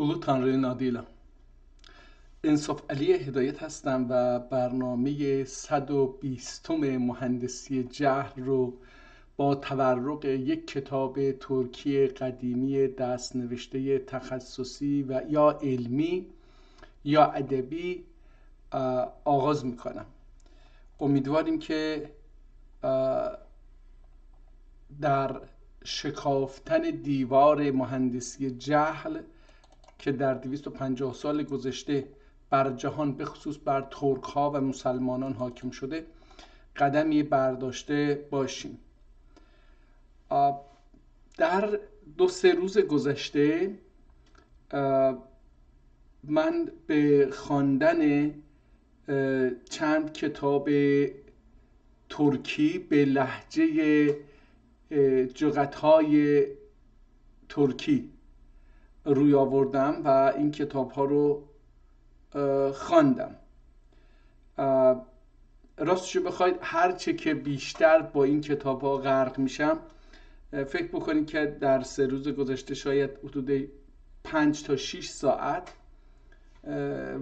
درودتان روی نادیلا. انصاف علی هدایت هستم و برنامه 120 مهندسی جهل رو با تورق یک کتاب ترکی قدیمی دست نوشته تخصصی و یا علمی یا ادبی آغاز میکنم. امیدواریم که در شکافتن دیوار مهندسی جهل که در 250 سال گذشته بر جهان به خصوص بر ترک ها و مسلمانان حاکم شده قدمی برداشته باشیم. در 2-3 روز گذشته من به خواندن چند کتاب ترکی به لهجه جغت‌های ترکی روی آوردم و این کتاب ها رو خواندم. راستشو بخواید هرچه که بیشتر با این کتاب ها غرق میشم، فکر بکنید که در 3 روز گذشته شاید حدود 5 تا 6 ساعت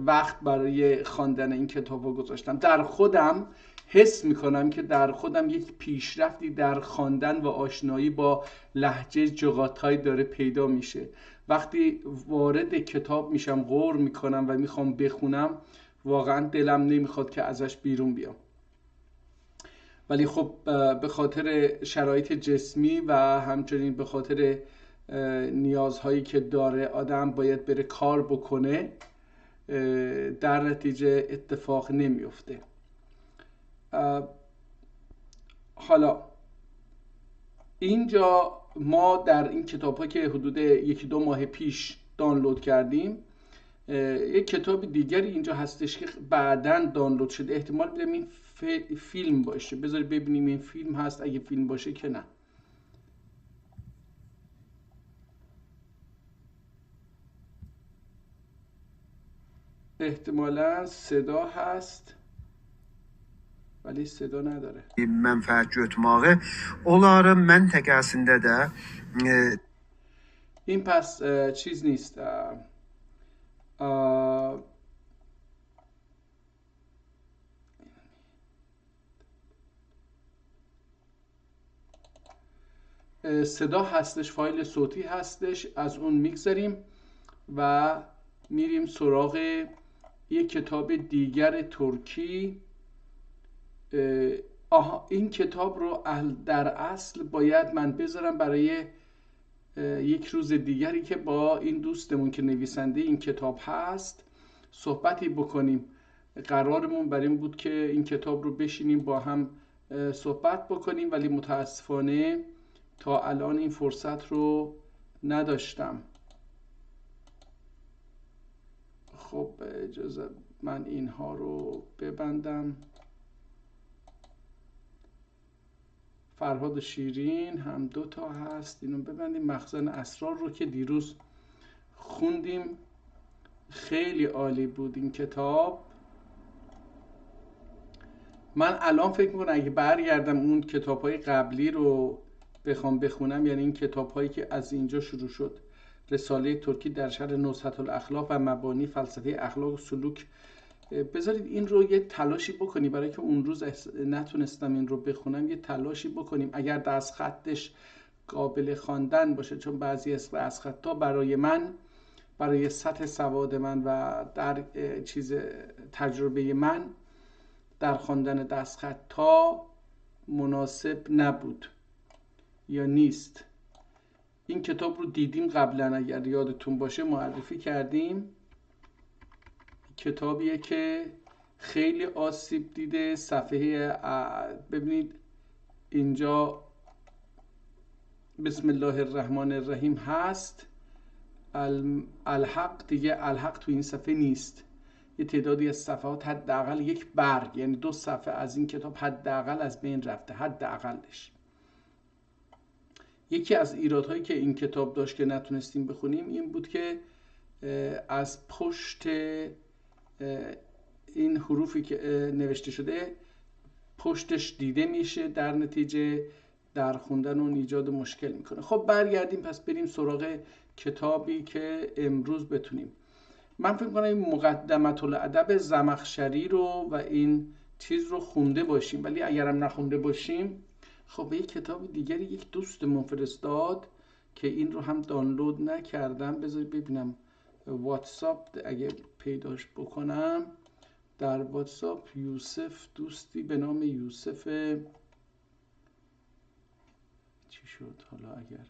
وقت برای خواندن این کتاب ها گذاشتم. در خودم حس میکنم که در خودم یک پیشرفتی در خواندن و آشنایی با لهجه جغاتای داره پیدا میشه. وقتی وارد کتاب میشم غور میکنم و میخوام بخونم، واقعا دلم نمیخواد که ازش بیرون بیام، ولی خب به خاطر شرایط جسمی و همچنین به خاطر نیازهایی که داره آدم باید بره کار بکنه، در نتیجه اتفاق نمیفته. حالا اینجا ما در این کتاب ها که حدود 1-2 ماه پیش دانلود کردیم، یک کتاب دیگری اینجا هستش که بعداً دانلود شده. احتمال میدم این فیلم باشه. بذارید ببینیم این فیلم هست، اگه فیلم باشه که نه. احتمالاً صدا هست ولی صدا نداره. Mənfəət götürməyi onların məntəqəsində də این پس چیز نیست. صدا هستش، فایل صوتی هستش، از اون میگذاریم و میریم سراغ یک کتاب دیگر ترکی. این کتاب رو در اصل باید من بذارم برای یک روز دیگری که با این دوستمون که نویسنده این کتاب هست صحبتی بکنیم. قرارمون بر این بود که این کتاب رو بشینیم با هم صحبت بکنیم، ولی متاسفانه تا الان این فرصت رو نداشتم. خب اجازه من اینها رو ببندم. فرهاد شیرین هم 2 تا هست، اینو ببندیم. مخزن اسرار رو که دیروز خوندیم، خیلی عالی بود این کتاب. من الان فکر میکنم اگه برگردم اون کتاب‌های قبلی رو بخوام بخونم، یعنی این کتاب‌هایی که از اینجا شروع شد، رساله ترکی در شرح نزهة الاخلاق و مبانی فلسفه اخلاق و سلوک، بذارید این رو یه تلاشی بکنی. برای که اون روز نتونستم این رو بخونم، یه تلاشی بکنیم اگر دست خطش قابل خواندن باشه، چون بعضی از دست خطا برای من، برای سطح سواد من و در چیز تجربه من در خواندن دست خطا مناسب نبود یا نیست. این کتاب رو دیدیم قبلا، اگر یادتون باشه معرفی کردیم. کتابیه که خیلی آسیب دیده. صفحه ببینید اینجا بسم الله الرحمن الرحیم هست. الحق دیگه الحق تو این صفحه نیست. یه تعدادی از صفحات حداقل یک برگ، یعنی 2 صفحه از این کتاب حداقل از بین رفته، حداقلش. یکی از ایرادهایی که این کتاب داشت که نتونستیم بخونیم این بود که از پشت این حروفی که نوشته شده پشتش دیده میشه، در نتیجه در خوندن اون ایجاد مشکل میکنه. خب برگردیم پس بریم سراغ کتابی که امروز بتونیم. من فکر کنم این مقدمة الادب زمخشری رو و این چیز رو خونده باشیم، ولی اگرم نخونده باشیم خب یک کتاب دیگری یک دوستمون فرستاد که این رو هم دانلود نکردم. بذارید ببینم واتساپ اگه پیداش بکنم. در واتساپ یوسف، دوستی به نام یوسف، چی شد حالا اگر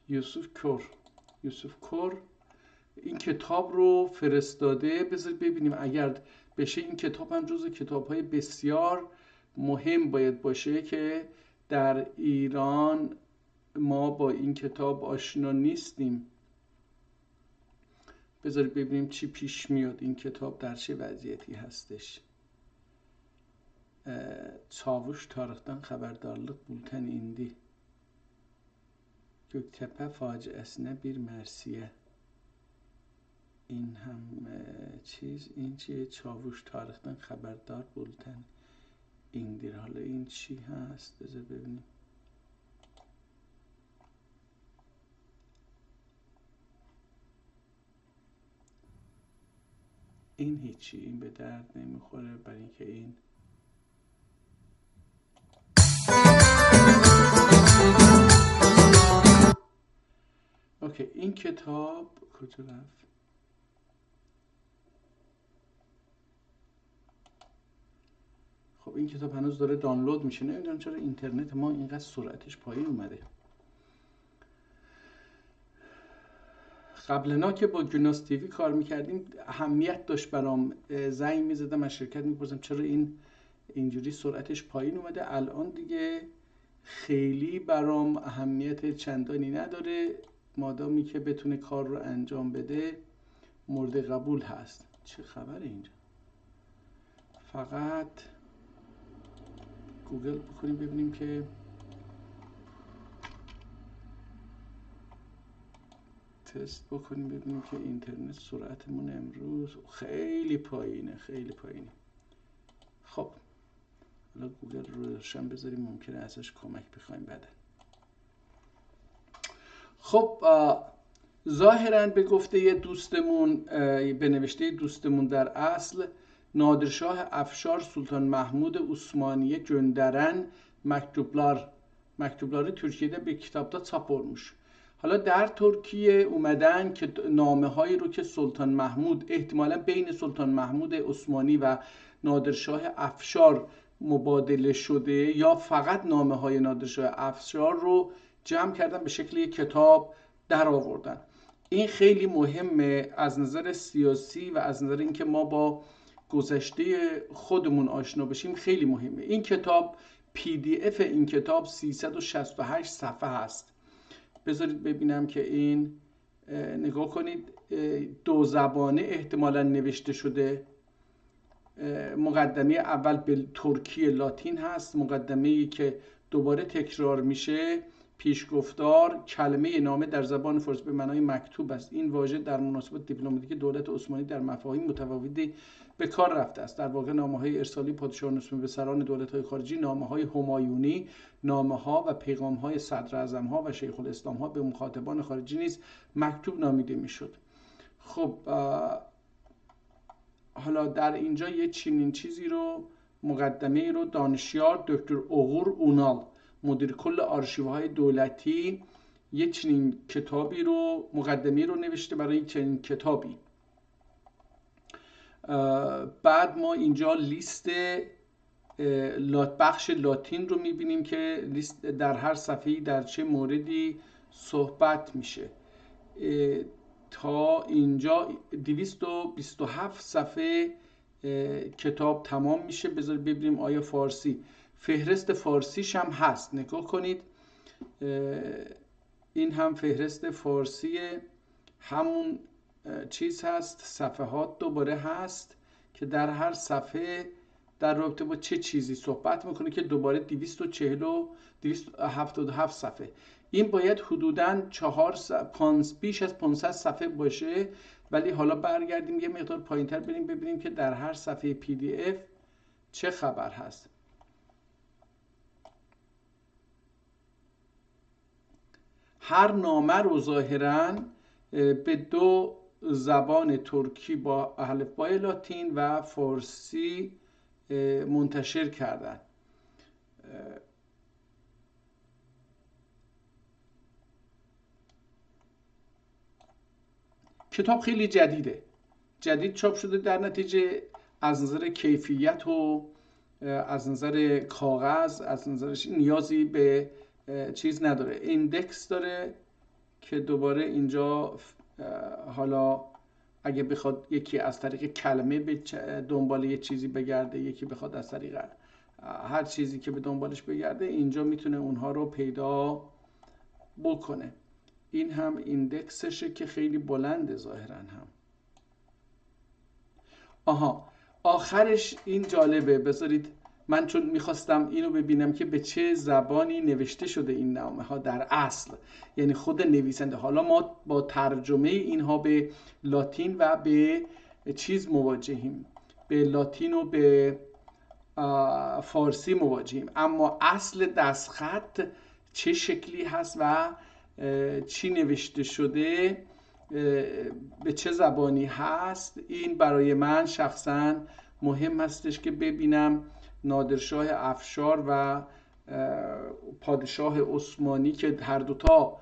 یوسف کور این کتاب رو فرستاده. بذارید ببینیم اگر بشه این کتاب هم جزو کتاب‌های بسیار مهم باید باشه که در ایران ما با این کتاب آشنا نیستیم. بذارید ببینیم چی پیش میاد، این کتاب در چه وضعیتی هستش. Çavuş tarixdən xəbərdarlıq bültəni indi. Göktəpə faciəsinə bir mərsiyə. این هم چیز، این چیه؟ چاووش تاریخ‌دان خبردار بولتن ایندیر. حالا این چی هست؟ بذار ببینیم. این هیچی، این به درد نمیخوره برای اینکه این اوکی. این کتاب کجا رفت؟ خب این کتاب هنوز داره دانلود میشه. نمیدونم چرا اینترنت ما اینقدر سرعتش پایین اومده. قبلنا که با گوناس تیوی کار میکردیم اهمیت داشت برام، زنگ میزدم از شرکت میپرسم چرا این اینجوری سرعتش پایین اومده. الان دیگه خیلی برام اهمیت چندانی نداره، مادامی که بتونه کار رو انجام بده مورد قبول هست. چه خبره اینجا؟ فقط گوگل بکنیم ببینیم که تست بکنیم ببینیم که اینترنت سرعتمون امروز خیلی پایینه، خیلی پایینه. خب حالا گوگل رو روشن بذاریم، ممکنه ازش کمک بخوایم بعدا. خب ظاهراً به گفته دوستمون، به نوشته دوستمون، در اصل Nadirşah Afşar Sultan Mahmud Osmaniye göndərən məktubları Türkiyədə bir kitabda çap olmuş. حالا در ترکیه اومدن که نامه هایی رو که سلطان محمود، احتمالا بین سلطان محمود عثمانی و نادرشاه افشار مبادله شده یا فقط نامه های نادرشاه افشار رو جمع کردن به شکل یک کتاب در آوردن. این خیلی مهمه از نظر سیاسی و از نظر اینکه ما با گذشته خودمون آشنا بشیم. خیلی مهمه. این کتاب PDF این کتاب 368 صفحه هست. بذارید ببینم که این نگاه کنید، دو زبانه احتمالا نوشته شده. مقدمه اول به ترکی لاتین هست، مقدمه‌ای که دوباره تکرار میشه پیشگفتار. کلمه نامه در زبان فارسی به معنای مکتوب است. این واژه در مناسبت دیپلماتیک دولت عثمانی در مفاهیم متفاوتی به کار رفته است. در واقع نامه‌های ارسالی پادشاهان عثمانی به سران دولت‌های خارجی، نامه‌های همایونی، نامه‌ها و پیغام‌های صدراعظم‌ها و شیخ الاسلام‌ها به مخاطبان خارجی نیز مکتوب نامیده می‌شد. خب حالا در اینجا یه چنین چیزی رو، مقدمه رو دانشیار دکتر اوغور اونال، مدیر کل آرشیوهای دولتی، یه چنین کتابی رو، مقدمه رو نوشته برای چنین کتابی. بعد ما اینجا لیست بخش لاتین رو میبینیم که لیست در هر صفحه‌ای در چه موردی صحبت میشه. تا اینجا 227 صفحه کتاب تمام میشه. بذارید ببینیم آیا فارسی، فهرست فارسیش هم هست. نگاه کنید، این هم فهرست فارسی همون چیز هست، صفحات دوباره هست که در هر صفحه در رابطه با چه چیزی صحبت میکنه که دوباره 277 صفحه. این باید حدوداً بیش از 500 صفحه باشه. ولی حالا برگردیم یه مقدار پایینتر بریم ببینیم که در هر صفحه PDF چه خبر هست. هر نامه رو ظاهراً به 2 زبان ترکی با الفبای لاتین و فارسی منتشر کردن. کتاب خیلی جدید چاپ شده، در نتیجه از نظر کیفیت و از نظر کاغذ از نظرش نیازی به چیز نداره. ایندکس داره که دوباره اینجا حالا اگه بخواد یکی از طریق کلمه به دنبال یه چیزی بگرده، یکی بخواد از طریق هر چیزی که به دنبالش بگرده، اینجا میتونه اونها رو پیدا بکنه. این هم ایندکسشه که خیلی بلنده ظاهرا هم. آخرش این جالبه، بذارید من چون میخواستم اینو ببینم که به چه زبانی نوشته شده این نامه ها در اصل، یعنی خود نویسنده. حالا ما با ترجمه اینها به لاتین و به چیز مواجهیم، به لاتین و به فارسی مواجهیم، اما اصل دستخط چه شکلی هست و چی نوشته شده، به چه زبانی هست، این برای من شخصا مهم هستش که ببینم نادرشاه افشار و پادشاه عثمانی که هر دوتا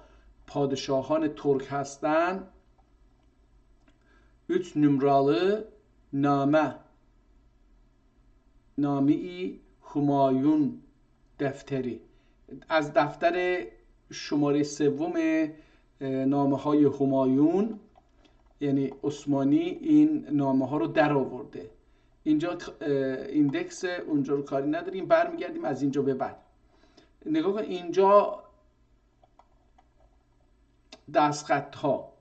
پادشاهان ترک هستن 3 numaralı نامه همایون دفتری، از دفتر شماره 3 نامه های همایون یعنی عثمانی این نامه ها رو در آورده. اینجا ایندکس اونجا رو کاری نداریم، برمیگردیم از اینجا به بعد. نگاه کن اینجا دستخط ها،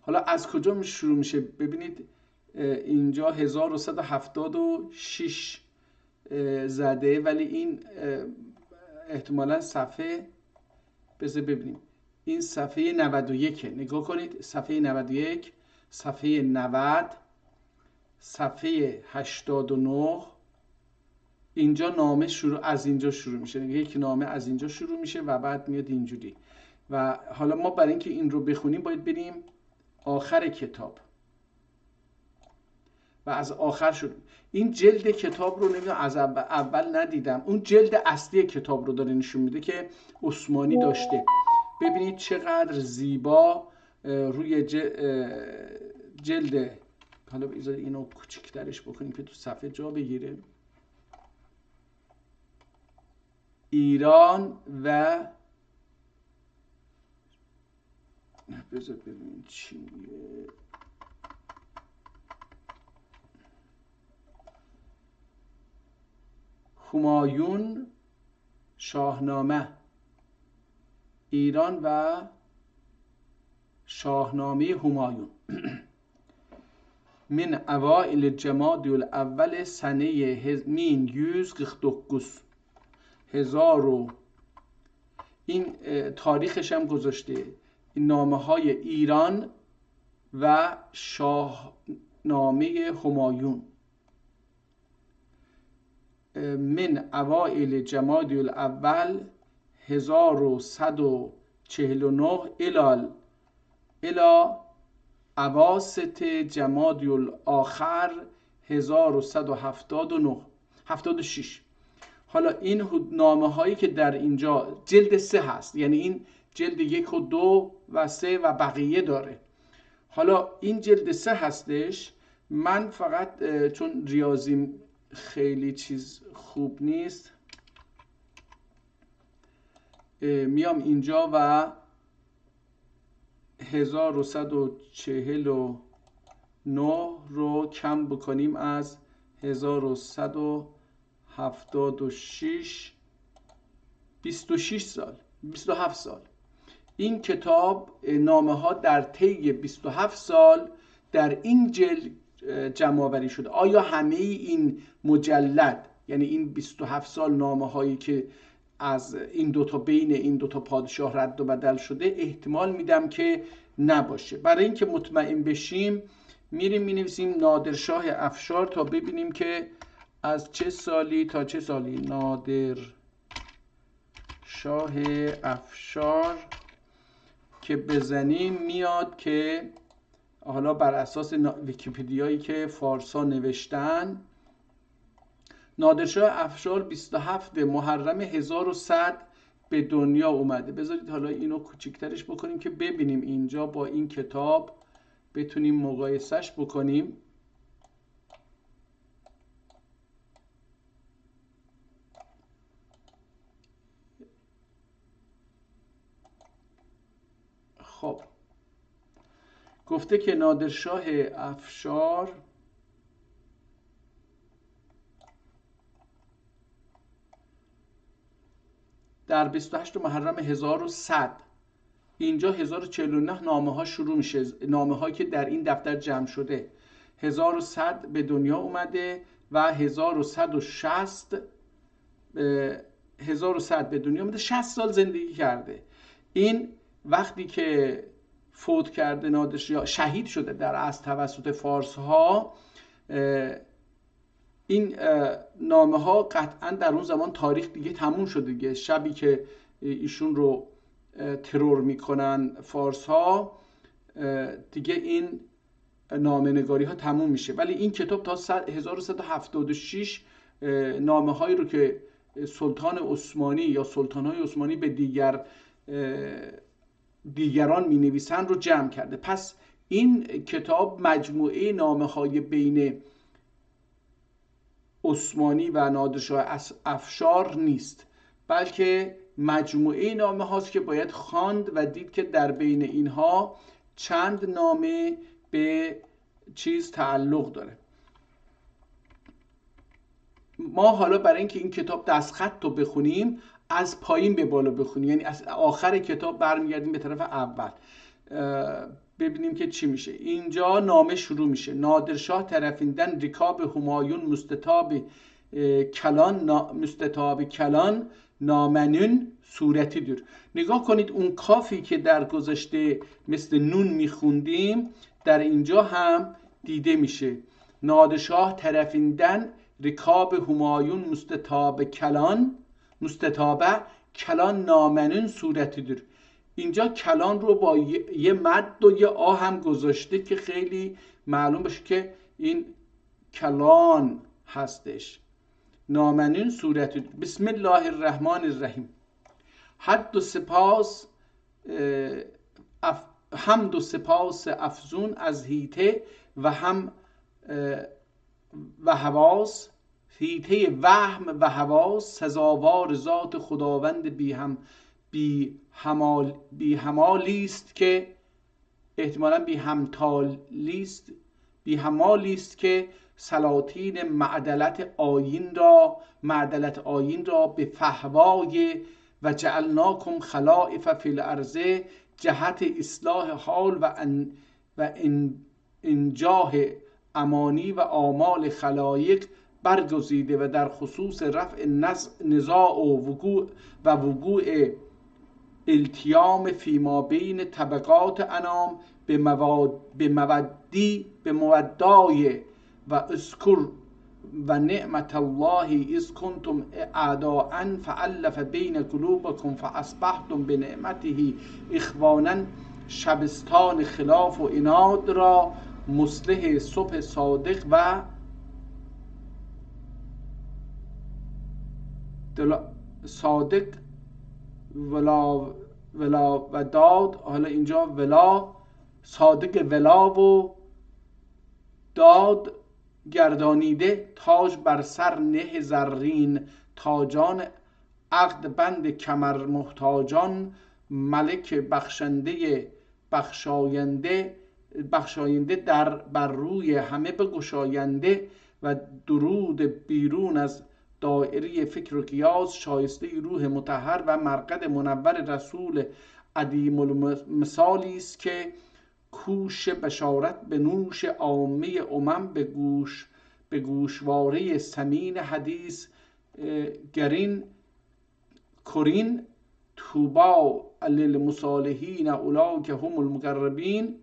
حالا از کجا شروع میشه؟ ببینید اینجا 1176 زده، ولی این احتمالا صفحه، بذار ببینیم، این صفحه 91. نگاه کنید صفحه 91، صفحه 90، صفحه 89. اینجا نامه از اینجا شروع میشه، یک نامه از اینجا شروع میشه و بعد میاد اینجوری. و حالا ما برای اینکه این رو بخونیم باید بریم آخر کتاب و از آخر شد. این جلد کتاب رو نمیدونم از اول ندیدم، اون جلد اصلی کتاب رو داره نشون میده که عثمانی داشته. ببینید چقدر زیبا روی جلد، حالا بذارید اینو کوچیک‌ترش بکنیم که تو صفحه جا بگیره، ایران و بذار ببینید چی میگه. همایون شاهنامه، ایران و شاهنامه همایون من اوائل جمادی الاول سنه 1149. این تاریخش هم گذاشته، این نامه های ایران و شاهنامه همایون من اوائل جمادی الاول 1149 الی اواسط جمادی الاخر 1176. حالا این نامه هایی که در اینجا جلد 3 هست، یعنی این جلد 1 و 2 و 3 و بقیه داره. حالا این جلد 3 هستش. من فقط چون ریاضیم خیلی چیز خوب نیست میام اینجا و 1149 رو کم بکنیم از 1176، 26 سال، 27 سال. این کتاب نامه ها در طی 27 سال در این جلد جمع آوری شده. آیا همه این مجلد، یعنی این 27 سال نامه هایی که از این دوتا بین این دوتا پادشاه رد و بدل شده؟ احتمال میدم که نباشه. برای اینکه مطمئن بشیم میریم مینویسیم نادرشاه افشار تا ببینیم که از چه سالی تا چه سالی. نادرشاه افشار که بزنیم میاد که حالا بر اساس ویکی‌پدیایی که فارسا نوشتن، نادرشاه افشار 27 محرم 1100 به دنیا اومده. بذارید حالا اینو کوچیکترش بکنیم که ببینیم اینجا با این کتاب بتونیم مقایسش بکنیم. خب گفته که نادرشاه افشار در 28 محرم 1100، اینجا 1049 نامه ها شروع میشه، نامه هایی که در این دفتر جمع شده. 1100 به دنیا اومده و 1160 1100 به دنیا اومده، 60 سال زندگی کرده. این وقتی که فوت کرده نادرشاه، شهید شده در از توسط فارس ها، این نامه ها قطعا در اون زمان تاریخ دیگه تموم شده دیگه. شبی که ایشون رو ترور میکنن فارس ها دیگه این نامه نگاری ها تموم میشه. ولی این کتاب تا 1176 نامه هایی رو که سلطان عثمانی یا سلطان های عثمانی به دیگران می نویسن رو جمع کرده. پس این کتاب مجموعه نامه های بین عثمانی و نادرشاه افشار نیست، بلکه مجموعه نامه هاست که باید خواند و دید که در بین اینها چند نامه به چیز تعلق داره. ما حالا برای اینکه این کتاب دستخط رو بخونیم از پایین به بالا بخونیم، یعنی از آخر کتاب برمیگردیم به طرف اول ببینیم که چی میشه. اینجا نامه شروع میشه: نادرشاه طرفیندن رکاب همایون مستطاب کلان نامنون صورتی دور. نگاه کنید اون کافی که در گذشته مثل نون میخوندیم در اینجا هم دیده میشه. نادرشاه طرفیندن رکاب همایون مستطاب کلان نامنون صورتی دور. اینجا کلان رو با یه مد و یه آ هم گذاشته که خیلی معلوم باشه که این کلان هستش. نامنون صورتی دور. بسم الله الرحمن الرحیم. حمد و سپاس افزون از هیته و حواس، هیته وهم و حواس، سزاوار ذات خداوند بی همالیست که احتمالاً بی همالیست که سلاطین معدلت آیین را به فهوای و جعلناکم خلائف فی الارض جهت اصلاح حال و انجاه امانی و آمال خلایق برگزیده و در خصوص رفع نزاع و وقوع التیام فیما بین طبقات انام به مودای و اذکر و نعمت الله اذ کنتم اعداء فالف بین قلوبکم فاصبحتم بنعمته اخوانا، شبستان خلاف و عناد را مصلح صبح صادق و صادق ولا و داد. حالا اینجا ولا صادق ولا و داد گردانیده، تاج بر سر نه زرین تاجان، عقد بند کمر محتاجان، ملک بخشاینده در بر روی همه بگشاینده، و درود بیرون از دایره فکر و قیاس، شایسته روح مطهر و مرقد منور رسول عدیم المثالی است که کوش بشارت به نوش عامه امم، به گوشواره سمین حدیث گرین کرین. طوبی للمصالحین اولیک هم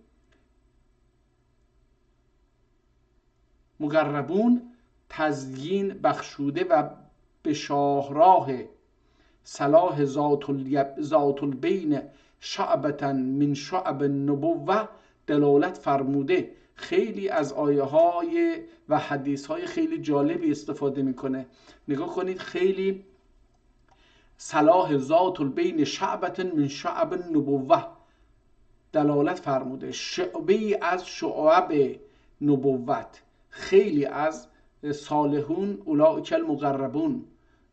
مقربون. تزیین بخشوده و به شاهراه صلاح ذات البین شعبة من شعب النبوة دلالت فرموده. خیلی از آیه های و حدیث های خیلی جالبی استفاده میکنه. نگاه کنید، خیلی صلاح ذات البین شعبة من شعب النبوة دلالت فرموده، شعبی از شعب نبوت، خیلی از صالحون اولئک المقربون،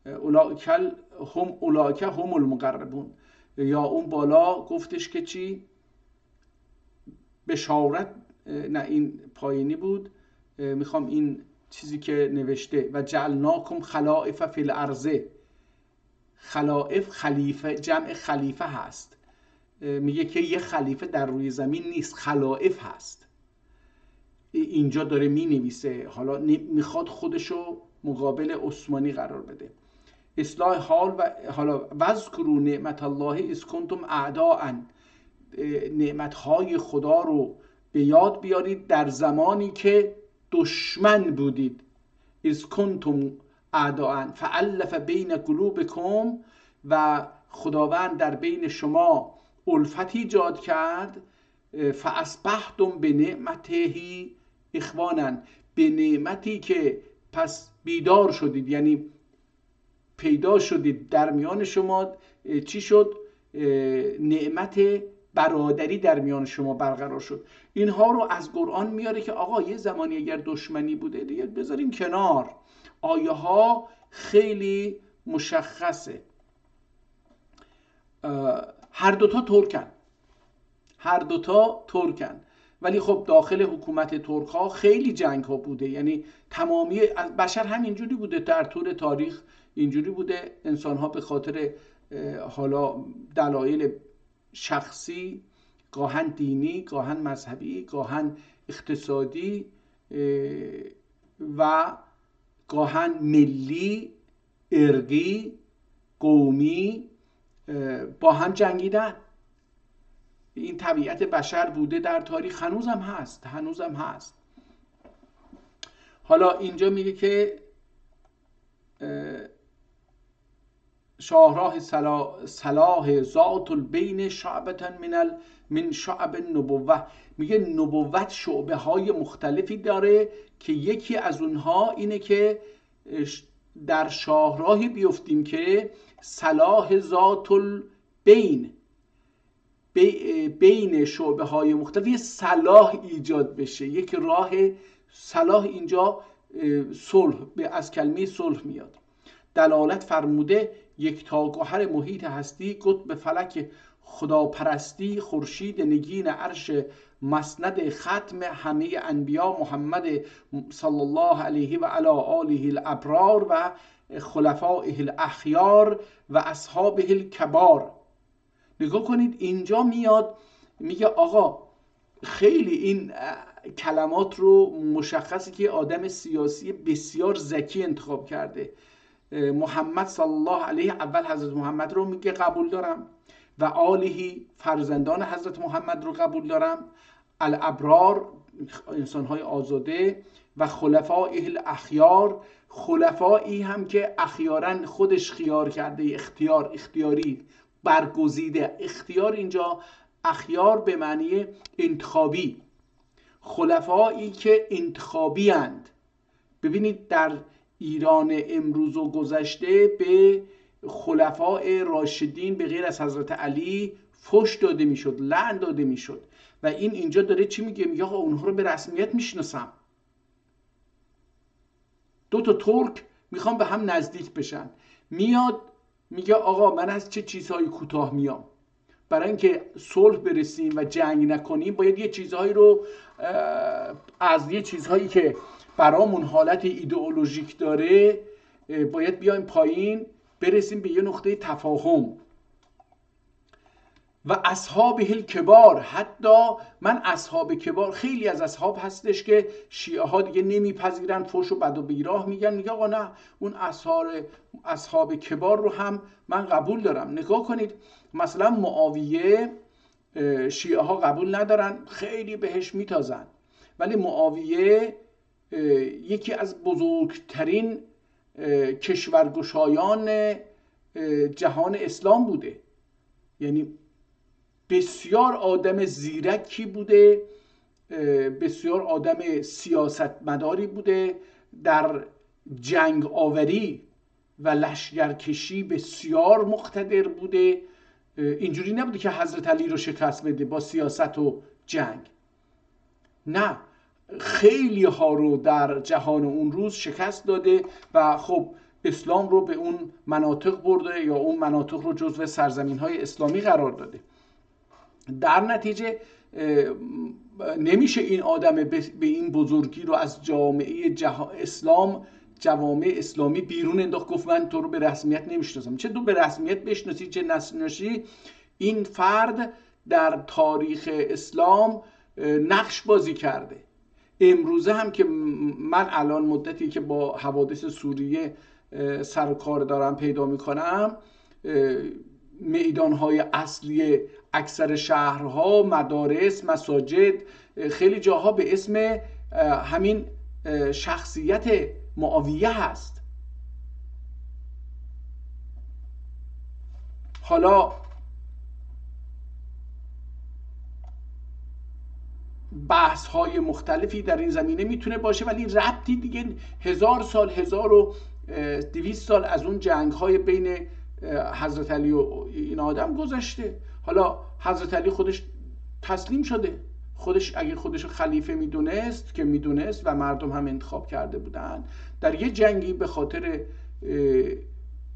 اولئک هم المقربون. یا اون بالا گفتش که چی؟ بشارت، نه این پایینی بود، میخوام این چیزی که نوشته و جعلناکم خلائف فی الارض. خلائف خلیفه، جمع خلیفه هست، میگه که یه خلیفه در روی زمین نیست، خلائف هست. اینجا داره می نویسه، حالا میخواد خودشو مقابل عثمانی قرار بده. اصلاح حال و حالا وذکروا نعمت الله اذ کنتم اعداء، نعمتهای خدا رو به یاد بیارید در زمانی که دشمن بودید. اذ کنتم اعداء فالف بین قلوبکم، و خداوند در بین شما الفت ایجاد کرد. فاصبحتم بنعمته اخوانا، به نعمتی که پس بیدار شدید، یعنی پیدا شدید در میان شما چی شد؟ نعمت برادری در میان شما برقرار شد. اینها رو از قرآن میاره که آقا یه زمانی اگر دشمنی بوده دیگه بذاریم کنار. آیه ها خیلی مشخصه. هر دوتا ترکن، ولی خب داخل حکومت ترک ها خیلی جنگ ها بوده، یعنی تمامی بشر هم اینجوری بوده، در طول تاریخ اینجوری بوده. انسان ها به خاطر حالا دلایل شخصی، گاهن دینی، گاهن مذهبی، گاهن اقتصادی و گاهن ملی، ارقی، قومی، با هم جنگیدن. این طبیعت بشر بوده در تاریخ، هنوزم هست. حالا اینجا میگه که شاهراه صلاح ذات البین شعبة من شعب النبوة. میگه نبوت شعبه های مختلفی داره که یکی از اونها اینه که در شاهراهی بیفتیم که صلاح ذات البین، بین شعبه های مختلف یه صلاح ایجاد بشه. یک راه صلاح اینجا صلح، از کلمه صلح میاد. دلالت فرموده یک تاگوهر محیط هستی، قطب فلک خداپرستی، خورشید نگین عرش مسند ختم همه انبیا محمد صلی الله علیه و علی آله الابرار و خلفائه الاخیار و اصحابه الکبار. نگاه کنید اینجا میاد میگه آقا خیلی این کلمات رو مشخصی که آدم سیاسی بسیار ذکی انتخاب کرده. محمد صلی الله علیه، اول حضرت محمد رو میگه قبول دارم، و آلهی فرزندان حضرت محمد رو قبول دارم، الابرار انسان‌های آزاده، و خلفائه الاخیار، خلفایی هم که اخیارا خودش خیار کرده، اختیاری برگزیده. اختیار اینجا اخیار به معنی انتخابی، خلفایی که انتخابی اند. ببینید در ایران امروز و گذشته به خلفاء راشدین به غیر از حضرت علی فحش داده میشد، لعن داده میشد، و این اینجا داره چی میگه؟ میگه آقا اونها رو به رسمیت میشناسم. دو تا ترک میخوام به هم نزدیک بشن، میاد میگه آقا من از چه چیزهایی کوتاه میام، برای اینکه صلح برسیم و جنگ نکنیم باید یه چیزهایی رو از یه چیزهایی که برامون حالت ایدئولوژیک داره باید بیایم پایین، برسیم به یه نقطه تفاهم. و اصحابه الکبار. حتی من اصحاب کبار، خیلی از اصحاب هستش که شیعه ها دیگه نمیپذیرن، فحش و بد و بیراه میگن، میگه آقا نه، اون اصحاب کبار رو هم من قبول دارم. نگاه کنید مثلا معاویه شیعه ها قبول ندارن، خیلی بهش میتازن، ولی معاویه یکی از بزرگترین کشورگشایان جهان اسلام بوده. یعنی بسیار آدم زیرکی بوده، بسیار آدم سیاستمداری بوده، در جنگ آوری و لشکرکشی بسیار مقتدر بوده. اینجوری نبوده که حضرت علی رو شکست بده با سیاست و جنگ، نه، خیلی ها رو در جهان اون روز شکست داده و خب اسلام رو به اون مناطق برده یا اون مناطق رو جزو سرزمین های اسلامی قرار داده. در نتیجه نمیشه این آدم به این بزرگی رو از جامعه جوامع اسلامی بیرون انداخت، گفت من تو رو به رسمیت نمیشناسم. چه تو به رسمیت بشناسی چه نشناسی، این فرد در تاریخ اسلام نقش بازی کرده. امروزه هم که من الان مدتی که با حوادث سوریه سر و کار دارم پیدا میکنم، میدانهای اصلی اکثر شهرها، مدارس، مساجد، خیلی جاها به اسم همین شخصیت معاویه هست. حالا بحث های مختلفی در این زمینه میتونه باشه، ولی ربطی دیگه 1000 سال 1200 سال از اون جنگ های بین حضرت علی و این آدم گذشته. حالا حضرت علی خودش تسلیم شده، خودش اگه خودش خلیفه میدونست که میدونست و مردم هم انتخاب کرده بودن، در یه جنگی به خاطر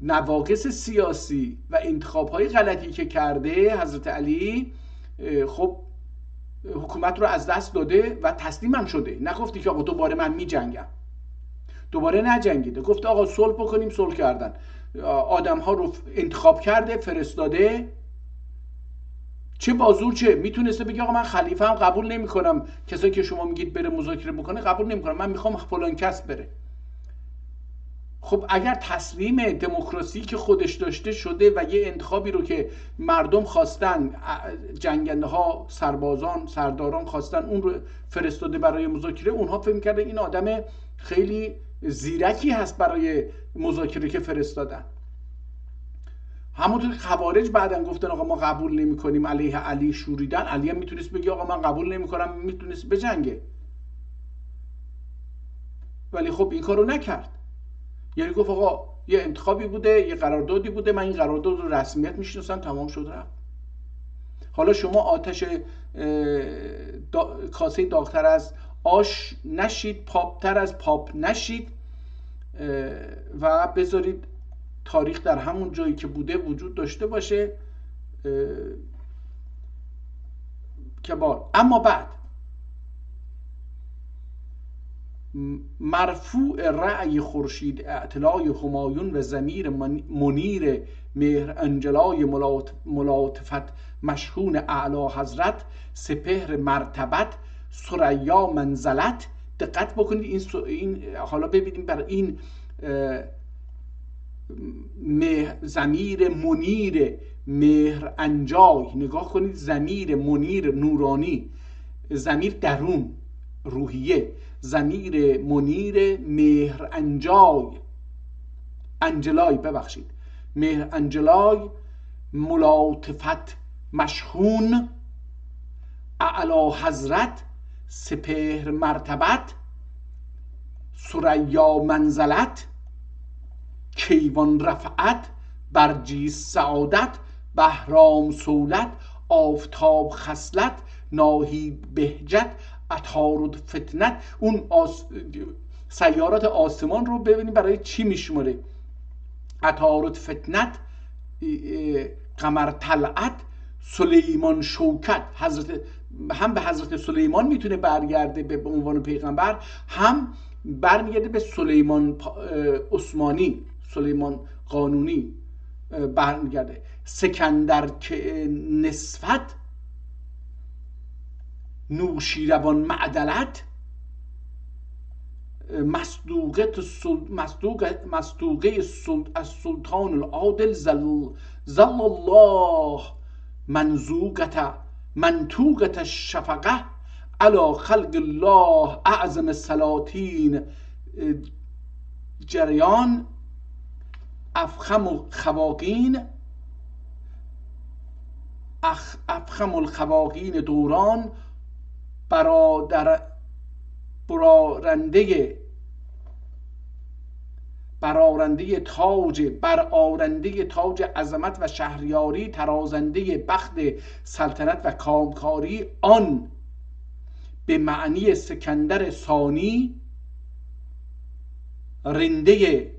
نواقص سیاسی و انتخاب های غلطی که کرده حضرت علی خب حکومت رو از دست داده و تسلیم هم شده. نگفتی که آقا دوباره من می جنگم، دوباره نجنگیده، گفت آقا صلح بکنیم، صلح کردن، آدم ها رو انتخاب کرده، فرستاده. چه بازور چه میتونسته بگه آقا من خلیفه هم قبول نمی کنم، کسایی که شما میگید بره مذاکره بکنه قبول نمی کنم، من میخوام فلان کس بره. خب اگر تسلیم دموکراسی که خودش داشته شده و یه انتخابی رو که مردم خواستن، جنگنده ها، سربازان، سرداران خواستن، اون رو فرستاده برای مذاکره، اونها فکر می‌کردن این آدم خیلی زیرکی هست برای مذاکره که فرستادن. همونطور که خوارج بعدن گفتن آقا ما قبول نمی‌کنیم، علیه علی شوریدن، علی هم میتونست بگه آقا من قبول نمی‌کنم، میتونست بجنگه، ولی خب این کارو نکرد. یعنی گفت آقا یه انتخابی بوده، یه قراردادی بوده، من این قرارداد رو رسمیت میشناسم، تمام شد رفت. حالا شما آتش کاسه داغ‌تر از آش نشید، پاپتر از پاپ نشید و بذارید تاریخ در همون جایی که بوده وجود داشته باشه که اما بعد مرفوع رأی خورشید اعتلای همایون و ضمیر منیر مهر انجلای ملاطفت مشهون اعلی حضرت سپهر مرتبت ثریا منزلت. دقت بکنید این حالا ببینیم بر این ضمیر منیر مهر انجای نگاه کنید. ضمیر منیر نورانی، ضمیر درون روحیه، ضمیر منیر مهر انجلای مهر انجلای ملاطفت مشهون اعلی حضرت سپهر مرتبت ثریا منزلت کیوان رفعت برجیس سعادت بهرام سولت آفتاب خصلت ناهید بهجت عطارد فتنت. اون سیارات آسمان رو ببینیم برای چی میشماره. عطارد فتنت، قمر طلعت، سلیمان شوکت. هم به حضرت سلیمان میتونه برگرده به عنوان پیغمبر، هم برمیگرده به سلیمان عثمانی، سلیمان قانونی، برمیگرده. سکندر که نصفت، نوشیروان معدلت، مصدوقه از سلطان العادل زل الله منطوقت الشفقه علی خلق الله اعظم سلاطین جریان افخم الخواقین دوران برآرنده تاج عظمت و شهریاری، ترازنده بخت سلطنت و کامکاری، آن به معنی سکندر ثانی، رنده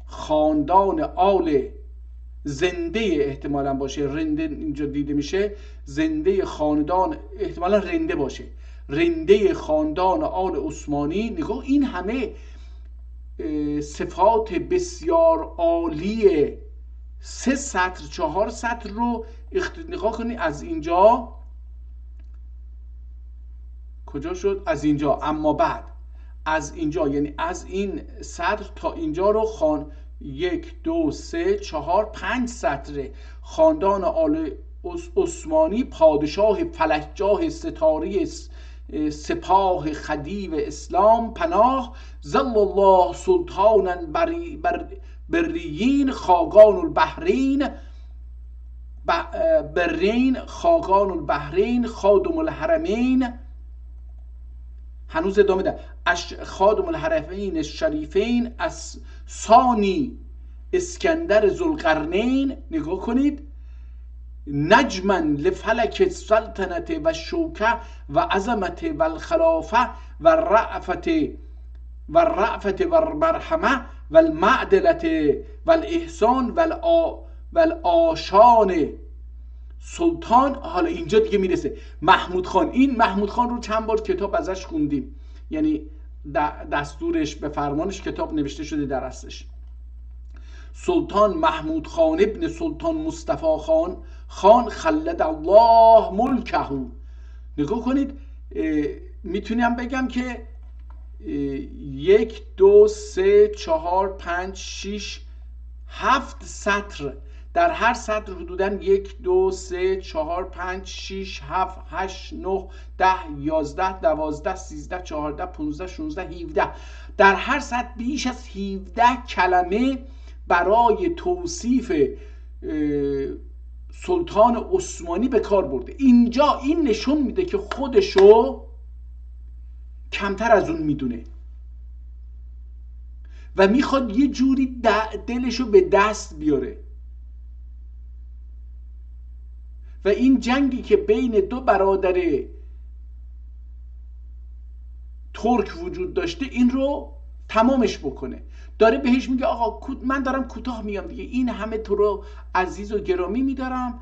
خاندان آل زنده، احتمالا باشه رنده اینجا دیده میشه، زنده خاندان، احتمالا رنده باشه، رنده خاندان آل عثمانی. نگاه این همه صفات بسیار عالی 3 سطر 4 سطر رو نگاه کنی. از اینجا کجا شد؟ از اینجا. اما بعد از اینجا، یعنی از این سطر تا اینجا رو 1 2 3 4 5 سطره. خاندان آل عثمانی، پادشاه فلکجاه ستاره سپاه خدیو اسلام پناه، زل الله سلطانا بریین خاقان البحرین، خاقان البحرین خادم الحرمین. هنوز ادامه ده. خادم الحرمین الشریفین از ثانی اسکندر ذوالقرنین. نگاه کنید، نجما لفلک السلطنت و شوکه و عظمت و الخلافه و الرأفت و المرحمه و المعدلت و الاحسان و الآشان سلطان. حالا اینجا دیگه میرسه محمود خان. این محمود خان رو چند بار کتاب ازش خوندیم، یعنی دستورش به فرمانش کتاب نوشته شده در اصلش. سلطان محمود خان ابن سلطان مصطفی خان خلد الله ملکه. نگاه کنید، میتونم بگم که 1 2 3 4 5 6 7 سطر، در هر سطر حدوداً 1 2 3 4 5 6 7 8 9 10 11 12 13 14 15 16 17 در هر سطر بیش از 17 کلمه برای توصیف سلطان عثمانی به کار برده. اینجا این نشون میده که خودشو کمتر از اون میدونه و میخواد یه جوری دلشو به دست بیاره. و این جنگی که بین 2 برادر ترک وجود داشته این رو تمامش بکنه. داره بهش میگه آقا من دارم کوتاه میام دیگه، این همه تو رو عزیز و گرامی میدارم،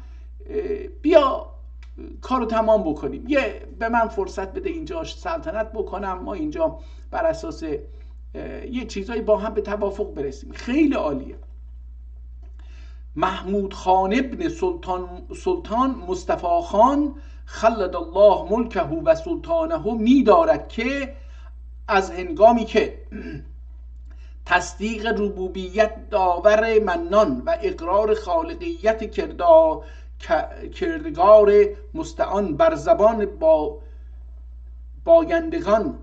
بیا کارو تمام بکنیم، به من فرصت بده اینجا سلطنت بکنم، ما اینجا بر اساس یه چیزایی با هم به توافق برسیم. خیلی عالیه. محمود خان ابن سلطان مصطفی خان خلد الله ملکه و سلطانه می‌دارد که از هنگامی که تصدیق ربوبیت داور منان و اقرار خالقیت کردگار مستعان بر زبان بایندگان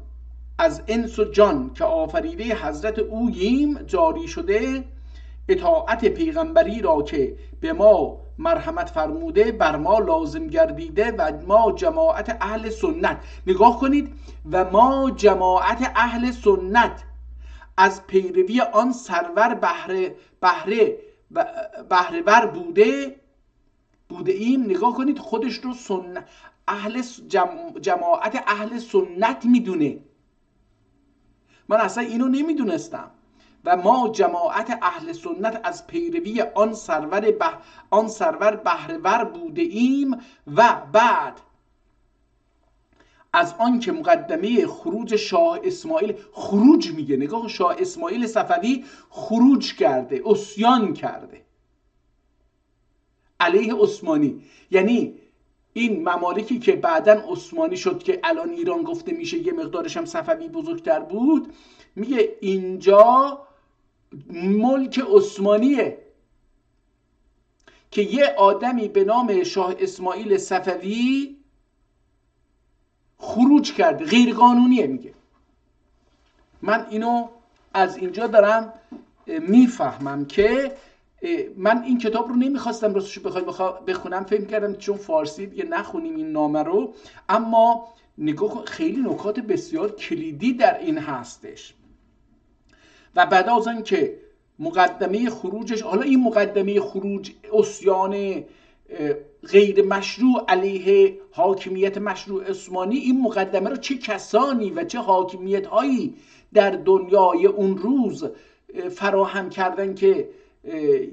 از انس و جان که آفریده حضرت اوییم جاری شده، اطاعت پیغمبری را که به ما مرحمت فرموده بر ما لازم گردیده و ما جماعت اهل سنت. نگاه کنید، و ما جماعت اهل سنت از پیروی آن سرور بهره‌ور بوده ایم. نگاه کنید، خودش رو جماعت اهل سنت میدونه. من اصلا اینو نمیدونستم. و ما جماعت اهل سنت از پیروی آن سرور بهره‌ور بوده ایم. و بعد از آن که مقدمه خروج شاه اسماعیل، خروج میگه، نگاه، شاه اسماعیل صفوی خروج کرده، عصیان کرده. علیه عثمانی، یعنی این ممالکی که بعداً عثمانی شد که الان ایران گفته میشه، یه مقدارش هم صفوی بزرگتر بود، میگه اینجا ملک عثمانیه که یه آدمی به نام شاه اسماعیل صفوی خروج کرده، غیر قانونیه. میگه من اینو از اینجا دارم میفهمم که من این کتاب رو نمیخواستم راستش بخونم، فکر کردم چون فارسی دیگه نخونیم این نامه رو، اما نگاه خیلی نکات بسیار کلیدی در این هستش. و بعد از آن که مقدمه خروجش، حالا این مقدمه خروج عصیان غیر مشروع علیه حاکمیت مشروع عثمانی، این مقدمه رو چه کسانی و چه حاکمیت هایی در دنیای اون روز فراهم کردن که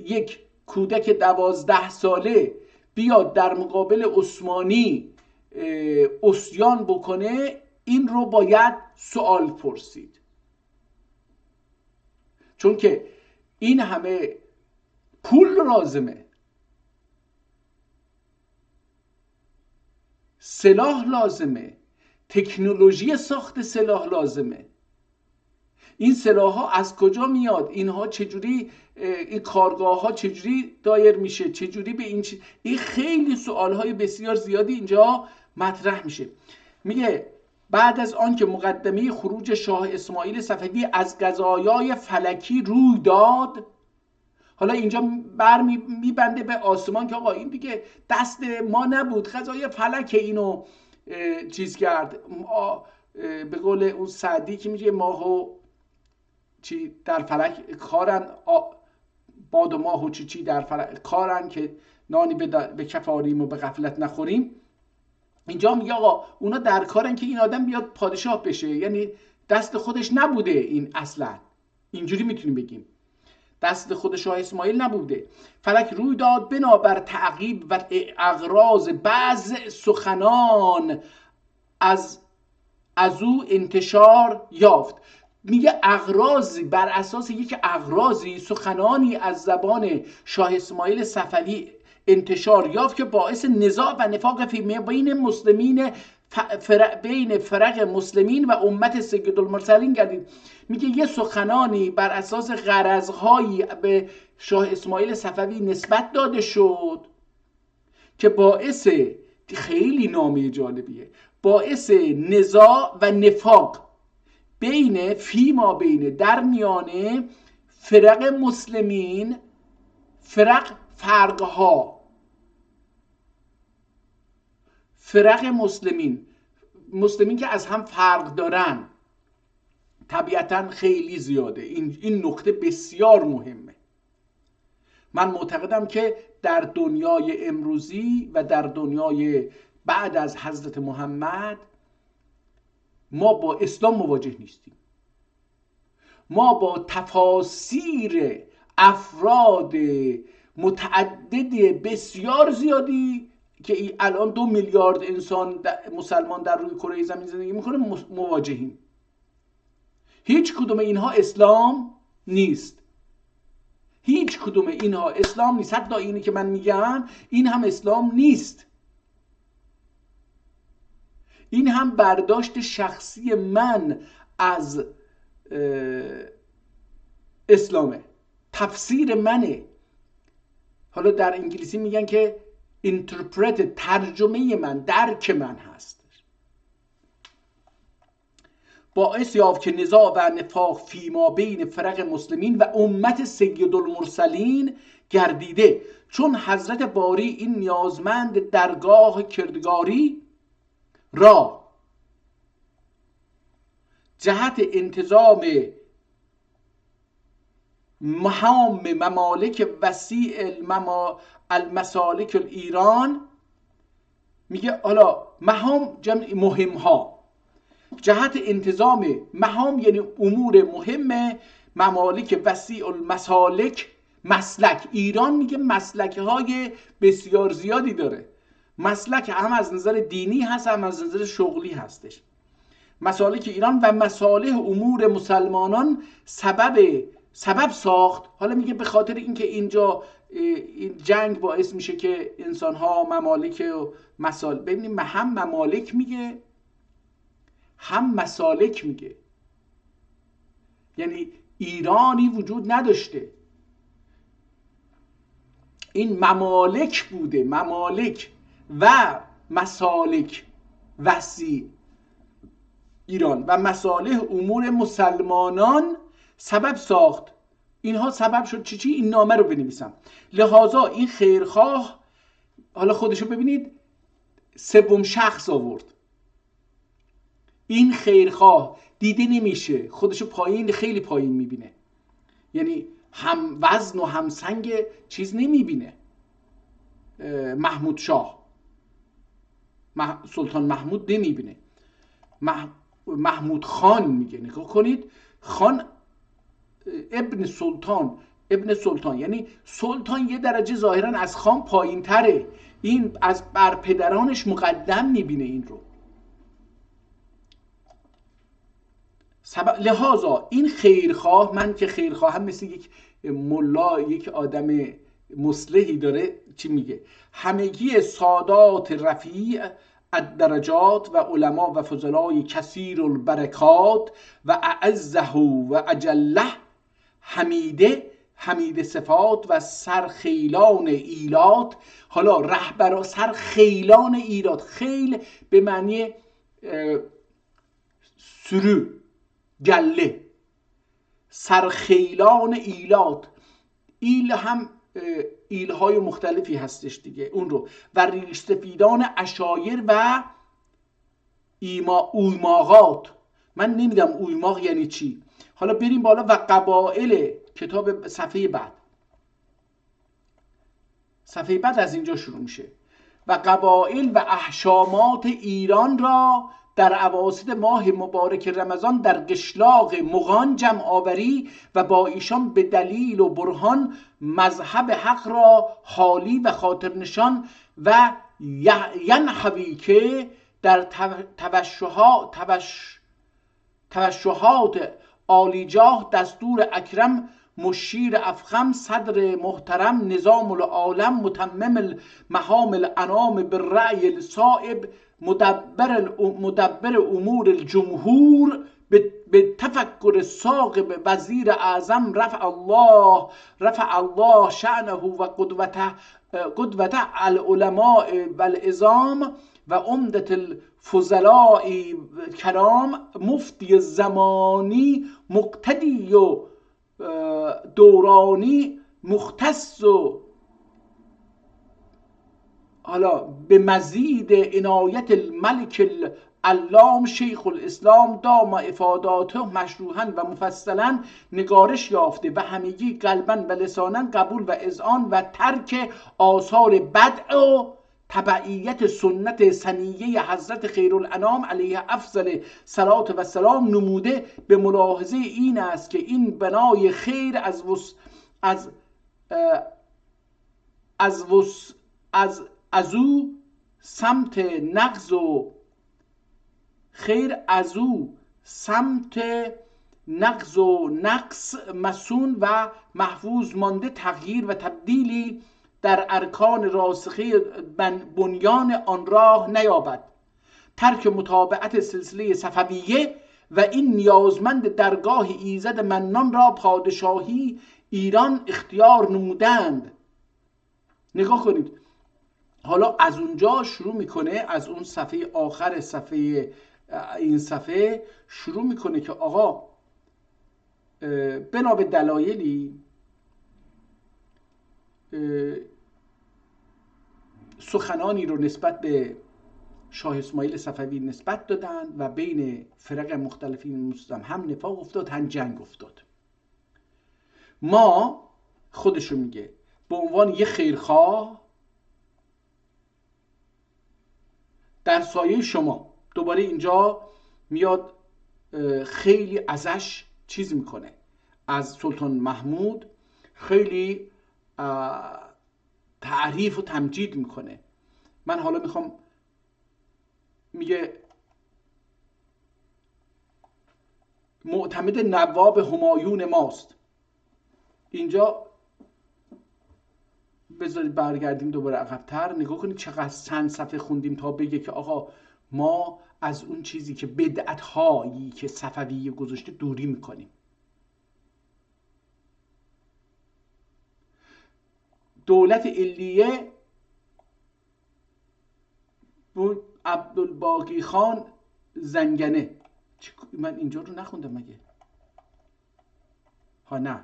یک کودک 12 ساله بیاد در مقابل عثمانی عصیان بکنه، این رو باید سوال پرسید. چون که این همه پول لازمه، سلاح لازمه، تکنولوژی ساخت سلاح لازمه. این سلاح ها از کجا میاد؟ اینها چجوری، این کارگاه ها چجوری دایر میشه؟ چجوری به این خیلی سوال های بسیار زیادی اینجا مطرح میشه. میگه بعد از آن که مقدمه خروج شاه اسماعیل صفوی از قضایای فلکی روی داد، حالا اینجا میبنده به آسمان که آقا این دیگه دست ما نبود، قضای فلک اینو چیز کرد. به قول اون سعدی که میگه ماه و چی در فلک کارن، باد و ماه و چی در فلک کارن که نانی به کف آریم و به غفلت نخوریم. اینجا میگه آقا اونا در کارن که این آدم بیاد پادشاه بشه، یعنی دست خودش نبوده این، اصلا اینجوری میتونیم بگیم دست خود شاه اسماعیل نبوده. فلک روی داد بنابر تعقیب و اغراض بعض سخنان از او انتشار یافت. میگه اغراضی، بر اساس یک اغراضی سخنانی از زبان شاه اسماعیل صفوی انتشار یافت که باعث نزاع و نفاق بین مسلمین، بین فرق مسلمین و امت سیدالمرسلین گردید. میگه یه سخنانی بر اساس غرضهایی به شاه اسماعیل صفوی نسبت داده شد که باعث، خیلی نامه جالبیه، باعث نزاع و نفاق بین فیما بین در میانه فرق مسلمین، فرق مسلمین که از هم فرق دارن، طبیعتاً خیلی زیاده. این نکته بسیار مهمه. من معتقدم که در دنیای امروزی و در دنیای بعد از حضرت محمد ما با اسلام مواجه نیستیم. ما با تفاسیر افراد متعدد بسیار زیادی که الان 2 میلیارد انسان مسلمان در روی کره زمین زندگی میکنه مواجهیم. هیچ کدوم اینها اسلام نیست. هیچ کدوم اینها اسلام نیست. حتی اینی که من میگم این هم اسلام نیست. این هم برداشت شخصی من از اسلامه، تفسیر منه. حالا در انگلیسی میگن که interpret، ترجمه من، درک من هست. باعث یافت که نزاع و نفاق فیما بین فرق مسلمین و امت سیدالمرسلین گردیده، چون حضرت باری این نیازمند درگاه کردگاری را جهت انتظام مهام ممالک وسیع المسالک ایران، میگه حالا مهام جمع مهم ها، جهت انتظام مهام یعنی امور مهم ممالک وسیع المسالک، مسلک ایران، میگه مسلک های بسیار زیادی داره. مسلک هم از نظر دینی هست، هم از نظر شغلی هستش. مسالک ایران و مصالح امور مسلمانان سبب ساخت. حالا میگه به خاطر اینکه اینجا این جنگ باعث میشه که انسان ها ممالک و ببینیم هم ممالک میگه هم مسالک میگه. یعنی ایرانی وجود نداشته، این ممالک بوده، ممالک و مسالک وسیع ایران و مصالح امور مسلمانان سبب ساخت. اینها سبب شد چی؟ این نامه رو بنویسم. لحاظا این خیرخواه، حالا خودشو ببینید، سوم شخص آورد. این خیرخواه دیده نمیشه، خودشو پایین، خیلی پایین میبینه، یعنی هم وزن و هم سنگ چیز نمیبینه. محمود شاه، سلطان محمود نمیبینه، محمود خان میگه. نگاه کنید، خان ابن سلطان یعنی سلطان یه درجه ظاهرا از خان پایین تره، این از بر پدرانش مقدم میبینه این رو. لحاظا این خیرخواه، من که خیرخواهم مثل یک ملا، یک آدم مصلحی داره چی میگه، همگی سادات رفیع الدرجات و علما و فضلای کثیر البرکات و اعزه و اجله حمید صفات و سرخیلان ایلات. حالا رهبر سرخیلان ایلات، خیل به معنی سرو، گله، سرخیلان ایلات. ایل هم ایلهای مختلفی هستش دیگه، اون رو و ریش سفیدان عشایر و اویماغات. من نمیدم اویماغ یعنی چی. حالا بریم بالا. و قبائل، کتاب صفحه بعد از اینجا شروع میشه. و قبائل و احشامات ایران را در اواسط ماه مبارک رمضان در قشلاق مغان جمع آوری و با ایشان به دلیل و برهان مذهب حق را حالی و خاطر نشان و ینحوی که در توشحات عالیجاه دستور اکرم مشیر افخم صدر محترم نظام العالم متمم المهام الانام بالرأی الصائب مدبر امور الجمهور به تفکر ساقب وزیر اعظم رفع الله شأنه و قدوت العلماء والعظام و عمدت الفضلاء کرام مفتی زمانی مقتدی و دورانی مختص و حالا به مزید عنایت الملک العلام شیخ الاسلام دام افاداته مشروحا و مفصلا نگارش یافته و همگی قلبا و لسانا قبول و اذعان و ترک آثار بدع و تبعیت سنت سنیه حضرت خیرالانام علیه افضل صلات و سلام نموده. به ملاحظه این است که این بنای خیر از او سمت نقض و خیر از او سمت نقض و نقص مسون و محفوظ مانده، تغییر و تبدیلی در ارکان راسخه بنیان آن راه نیابد. ترک متابعت سلسله صفویه و این نیازمند درگاه ایزد منان را پادشاهی ایران اختیار نمودند. نگاه کنید، حالا از اونجا شروع میکنه، از اون صفحه آخر صفحه این صفحه شروع میکنه که آقا بنا به دلایلی سخنانی رو نسبت به شاه اسماعیل صفوی نسبت دادن و بین فرق مختلفین مسلم هم نفاق افتاد هم جنگ افتاد. ما خودشو میگه به عنوان یه خیرخواه در سایه شما، دوباره اینجا میاد خیلی ازش چیز میکنه، از سلطان محمود خیلی تعریف و تمجید میکنه. من حالا میخوام، میگه معتمد نواب همایون ماست. اینجا بذارید برگردیم دوباره عقب‌تر، نگاه کنید چقدر چند صفحه خوندیم تا بگه که آقا ما از اون چیزی که بدعت‌هایی که صفویه گذاشته دوری میکنیم. دولت علیه عبدالباقی خان زنگنه، من اینجا رو نخوندم مگه؟ ها نه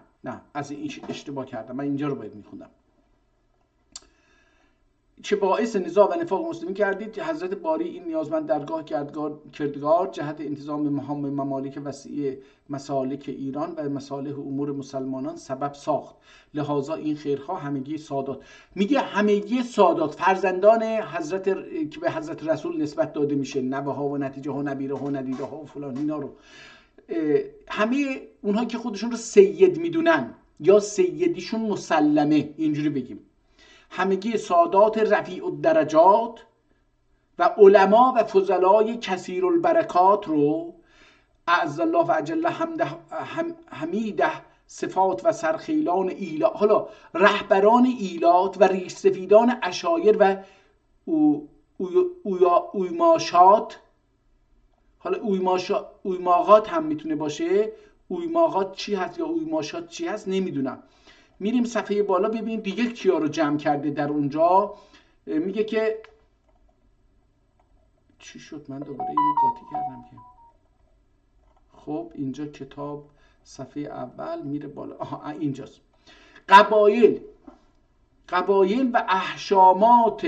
از این اشتباه کردم، من اینجا رو باید میخوندم. چه باعث نزاع و نفاق مسلمین کردید حضرت باری این نیازمند درگاه کردگار جهت انتظام مهام ممالک وسیع مسالک ایران و مصالح امور مسلمانان سبب ساخت، لحاظا این خیرها همگی سادات. میگه همگی سادات، فرزندان حضرت که به حضرت رسول نسبت داده میشه، نوه ها و نتیجه ها، نبیره ها، ندیده ها و فلان، اینا رو همه اونها که خودشون رو سید میدونن یا سیدیشون مسلمه، اینجوری بگیم، همگی سادات رفیع الدرجات و علما و فضلای کثیر البرکات رو اعز الله و اجل حمیده صفات و سرخیلان ایلات، حالا رهبران ایلات و ریش سفیدان عشایر و اویماشات، حالا اویماغات هم میتونه باشه، اویماغات چی هست یا اویماشات چی هست نمیدونم. میریم صفحه بالا ببینیم دیگه کیا رو جمع کرده در اونجا. میگه که چی شد، من دوباره اینو قاطی کردم که خب اینجا کتاب صفحه اول میره بالا، آها اینجاست. قبایل و احشامات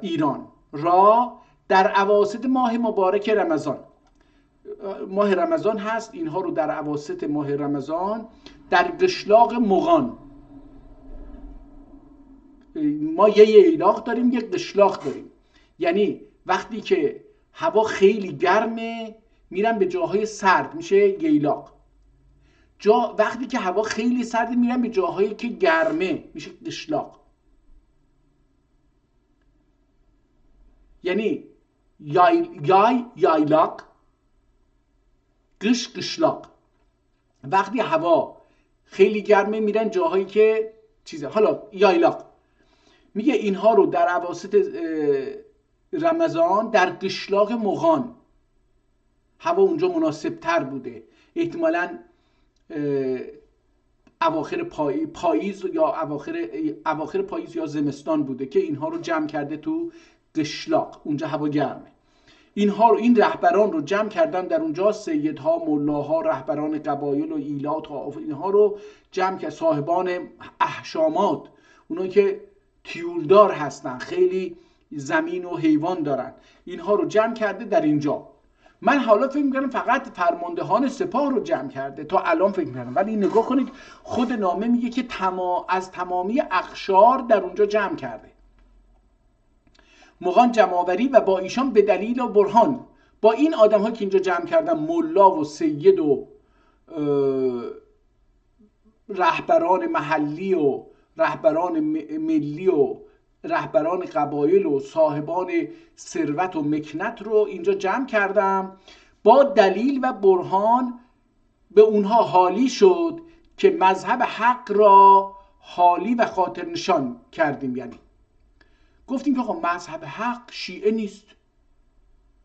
ایران را در اواسط ماه مبارک رمضان، ماه رمضان هست، اینها رو در اواسط ماه رمضان در قشلاق مغان، ما یه ییلاق داریم یه قشلاق داریم، یعنی وقتی که هوا خیلی گرمه میرن به جاهای سرد میشه ییلاق، وقتی که هوا خیلی سرد میرن به جاهایی که گرمه میشه قشلاق. یعنی یایلاق، قشلاق. وقتی هوا خیلی گرمه میرن جاهایی که چیزه، حالا یایلاق. میگه اینها رو در اواسط رمضان در قشلاق مغان، هوا اونجا مناسب تر بوده، احتمالاً اواخر پاییز یا اواخر پاییز یا زمستان بوده که اینها رو جمع کرده تو قشلاق، اونجا هوا گرمه. اینها رو، این رهبران رو جمع کردن در اونجا، سیدها، ملاها، رهبران قبایل و ایلات و اینها رو جمع کرد، صاحبان احشامات، اونایی که تیولدار هستن، خیلی زمین و حیوان دارن، اینها رو جمع کرده در اینجا. من حالا فکر می‌کردم فقط فرماندهان سپاه رو جمع کرده، تا الان فکر می‌کردم، ولی نگاه کنید خود نامه میگه که از تمامی اقشار در اونجا جمع کرده. مغان جمع‌آوری و با ایشان به دلیل و برهان، با این آدم‌ها که اینجا جمع کردن، ملا و سید و رهبران محلی و رهبران ملی و رهبران قبایل و صاحبان ثروت و مکنت رو اینجا جمع کردم، با دلیل و برهان به اونها حالی شد که مذهب حق را حالی و خاطر نشان کردیم. یعنی گفتیم که مذهب حق شیعه نیست،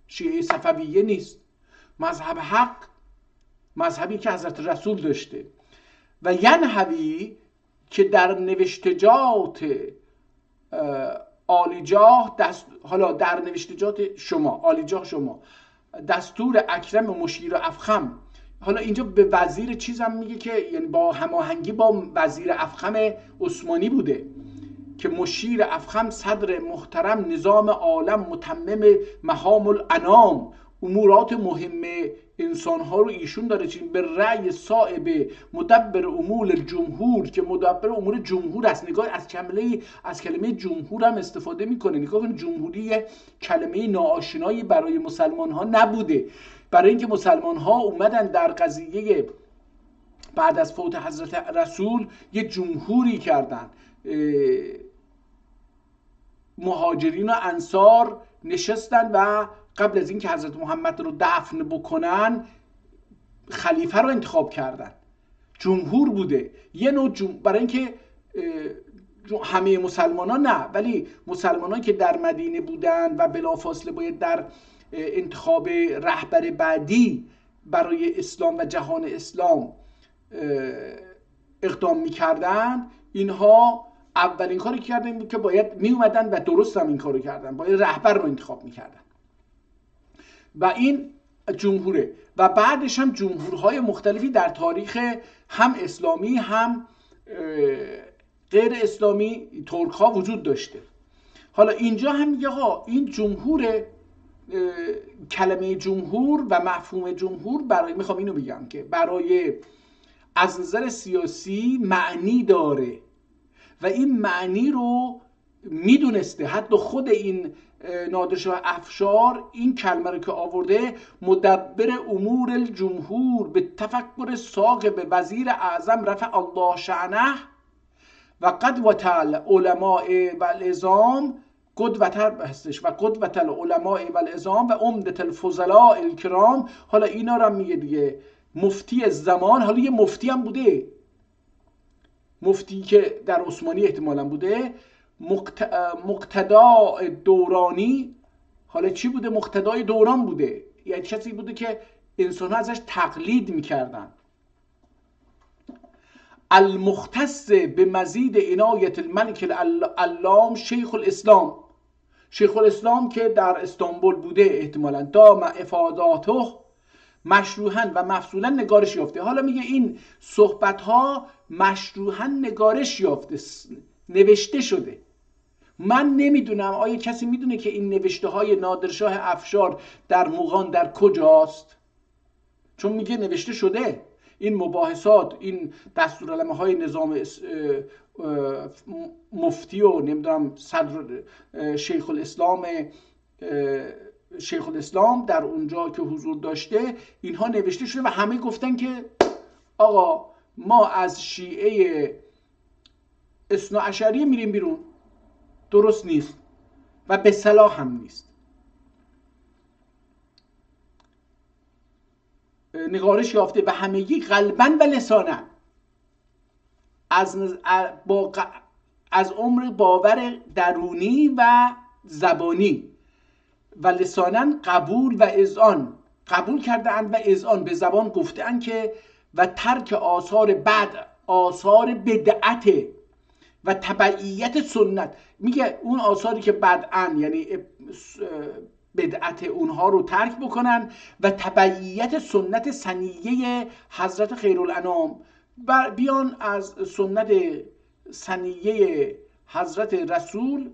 شیعه صفویه نیست، مذهب حق مذهبی که حضرت رسول داشته و ینحوی که در نوشتجات عالیجاه حالا در نوشتجات شما عالیجاه شما دستور اکرم مشیر افخم، حالا اینجا به وزیر چیزم میگه که یعنی با هماهنگی با وزیر افخم عثمانی بوده که مشیر افخم صدر محترم نظام عالم متمم مهام الانام، امورات مهم انسانها رو ایشون داره چین به رأی صائب مدبر امور الجمهور، که مدبر امور جمهور است. نگاه از کلمه جمهور هم استفاده میکنه. نگاه کنید جمهوری کلمه ناآشنایی برای مسلمان ها نبوده، برای اینکه مسلمان ها اومدن در قضیه بعد از فوت حضرت رسول یه جمهوری کردن، مهاجرین و انصار نشستن و قبل از اینکه حضرت محمد رو دفن بکنن خلیفه رو انتخاب کردن، جمهور بوده. یه نوع برای اینکه همه مسلمانان نه، ولی مسلمانان که در مدینه بودن و بلافاصله باید در انتخاب رهبر بعدی برای اسلام و جهان اسلام اقدام میکردن، اینها اولین کاری کردن این بود که باید میومدن و درست هم این کارو کردن، باید رهبر رو انتخاب میکردن و این جمهوره. و بعدش هم جمهورهای مختلفی در تاریخ هم اسلامی هم غیر اسلامی ترک ها وجود داشته. حالا اینجا هم میگه ها این جمهور، کلمه جمهور و مفهوم جمهور برای، میخوام اینو بگم که برای از نظر سیاسی معنی داره و این معنی رو میدونسته. حتی خود این نادرشاه افشار این کلمه رو که آورده، مدبر امور الجمهور به تفکر ساق به وزیر اعظم رفع الله شأنه و قدوة العلماء و العظام، قدوتر هستش و قدوة العلماء و العظام و عمدة الفضلاء الکرام. حالا اینا رو میگه دیگه مفتی زمان. حالا یه مفتی هم بوده، مفتی که در عثمانی احتمالاً بوده، مقتدا دورانی. حالا چی بوده؟ مقتدای دوران بوده، یعنی کسی بوده که انسان ها ازش تقلید میکردن. المختص به مزید عنایت الملک العلام شیخ الاسلام، شیخ الاسلام که در استانبول بوده احتمالاً، دام افاداته مشروحاً و مفصولاً نگارش یافته. حالا میگه این صحبت ها مشروحاً نگارش یافته، نوشته شده. من نمیدونم آیا کسی میدونه که این نوشته های نادرشاه افشار در مغان در کجاست؟ چون میگه نوشته شده. این مباحثات، این دستورالعمل های نظام مفتی و نمیدونم صدر شیخ الاسلام در اونجا که حضور داشته، اینها نوشته شده و همه گفتن که آقا ما از شیعه اثناعشریه میریم بیرون. درست نیست و به صلاح هم نیست. نگارش یافته و همگی قلباً و لساناً از عمر باور درونی و زبانی و لساناً قبول و اذعان، قبول کرده اند و اذعان به زبان گفته اند که و ترک آثار بد، آثار بدعت و تبعیت سنت. میگه اون آثاری که بدعن یعنی بدعت اونها رو ترک بکنن و تبعیت سنت سنیه حضرت خیرالانام، بیان از سنت سنیه حضرت رسول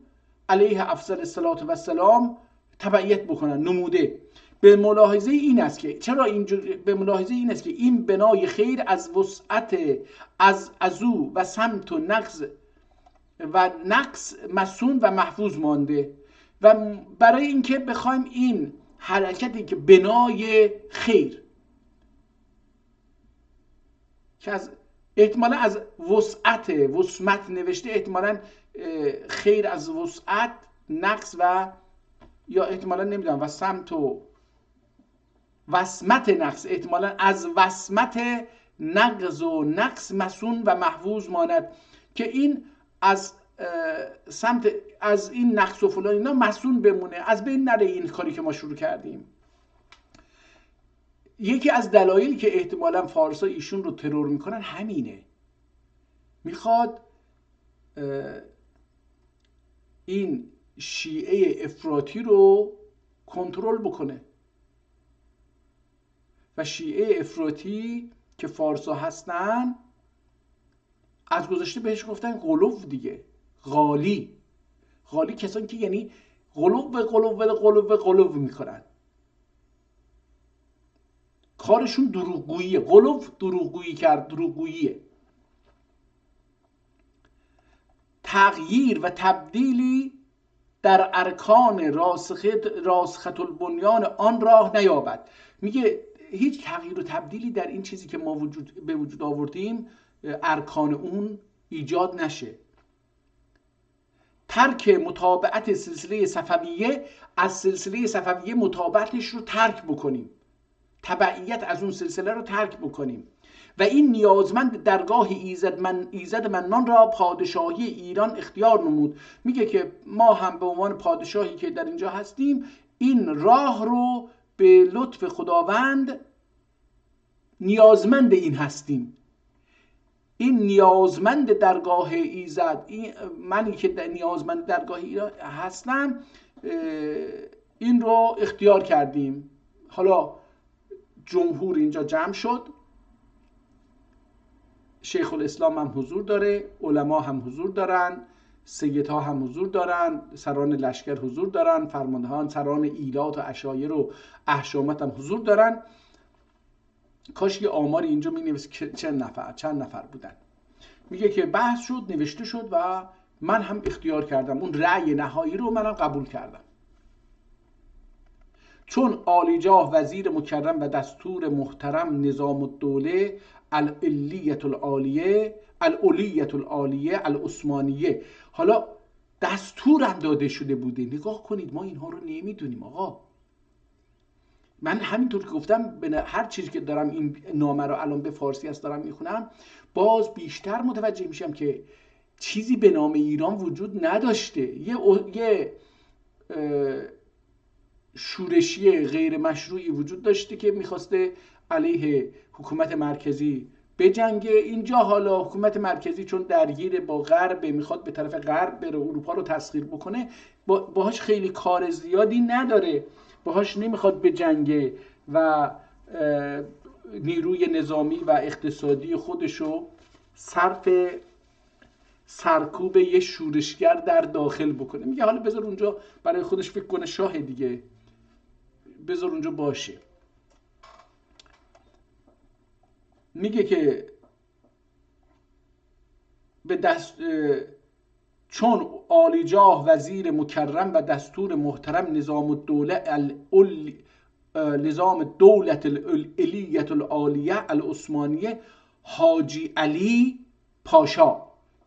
علیه افضل الصلاة و السلام تبعیت بکنن. نموده به ملاحظه این است که چرا اینجوری، به ملاحظه این است که این بنای خیر از وسعت از او و سمت و نقص مسون و محفوظ مانده. و برای اینکه بخوایم این حرکتی که بنای خیر که از احتمالا از وسمت نوشته، احتمالا خیر از وسعت، نقص و یا احتمالا نمیدونم و سمت و وسمت نقص، احتمالا از وسمت نقص و نقص مسون و محفوظ ماند، که این از سمت از این نقص و فلان اینا مسون بمونه، از بین نره این کاری که ما شروع کردیم. یکی از دلایلی که احتمالاً فارسا ایشون رو ترور میکنن همینه. میخواد این شیعه افراطی رو کنترل بکنه و شیعه افراطی که فارسا هستن از گذشته بهش گفتن غلو دیگه، غالی کسانی که یعنی غلو میکنن، کارشون دروغگوییه. غلو دروغگوییه. تغییر و تبدیلی در ارکان راسخة البنیان آن راه نیابد. میگه هیچ تغییر و تبدیلی در این چیزی که ما به وجود آوردیم، ارکان اون ایجاد نشه. ترک متابعت سلسله صفویه، از سلسله صفویه متابعتش رو ترک بکنیم، تبعیت از اون سلسله رو ترک بکنیم و این نیازمند درگاه ایزد منان را پادشاهی ایران اختیار نمود. میگه که ما هم به عنوان پادشاهی که در اینجا هستیم این راه رو به لطف خداوند نیازمند این هستیم. این نیازمند درگاه ایزد، منی که نیازمند درگاه ایران هستم، این رو اختیار کردیم. حالا جمهور اینجا جمع شد، شیخ الاسلام هم حضور داره، علما هم حضور دارن، سیدها هم حضور دارن، سران لشکر حضور دارن، فرماندهان، سران ایلات و عشایر و احشامت هم حضور دارن. کاش یه آماری اینجا می نویس که چند نفر بودن. میگه که بحث شد، نوشته شد و من هم اختیار کردم، اون رأی نهایی رو منم قبول کردم. چون عالیجاه وزیر مکرم و دستور محترم نظام الدوله العلیت العالیه العثمانیه، حالا دستور هم داده شده بوده. نگاه کنید، ما اینها رو نمیدونیم آقا. من همینطور که گفتم هر چیزی که دارم این نامه رو الان به فارسی است دارم میخونم، باز بیشتر متوجه میشم که چیزی به نام ایران وجود نداشته. یه شورشی غیر مشروعی وجود داشته که میخواسته علیه حکومت مرکزی بجنگه. اینجا حالا حکومت مرکزی چون درگیر با غرب، میخواد به طرف غرب بره، اروپا رو تسخیر بکنه، باهاش خیلی کار زیادی نداره، باهاش نمیخواد بجنگه و نیروی نظامی و اقتصادی خودشو صرف سرکوب یه شورشگر در داخل بکنه. میگه حالا بذار اونجا برای خودش فکر کنه شاه دیگه، بذار اونجا باشه. میگه که چون عالیجاه وزیر مکرم و دستور محترم نظام دولت العلیت العالیه العثمانیه حاجی علی پاشا،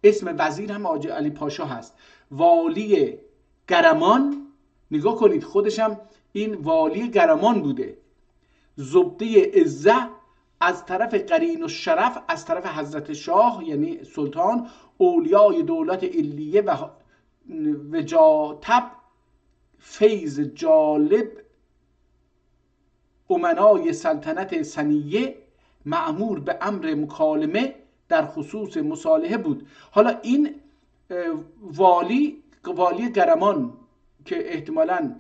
اسم وزیر هم حاجی علی پاشا هست، والی گرمان. نگاه کنید خودش هم این والی گرمان بوده. زبده عزه از طرف قرین و شرف از طرف حضرت شاه یعنی سلطان، اولیای دولت علیه و جاتب فیض جالب امنای سلطنت ثنیه، مأمور به امر مکالمه در خصوص مصالحه بود. حالا این والی گرمان که احتمالاً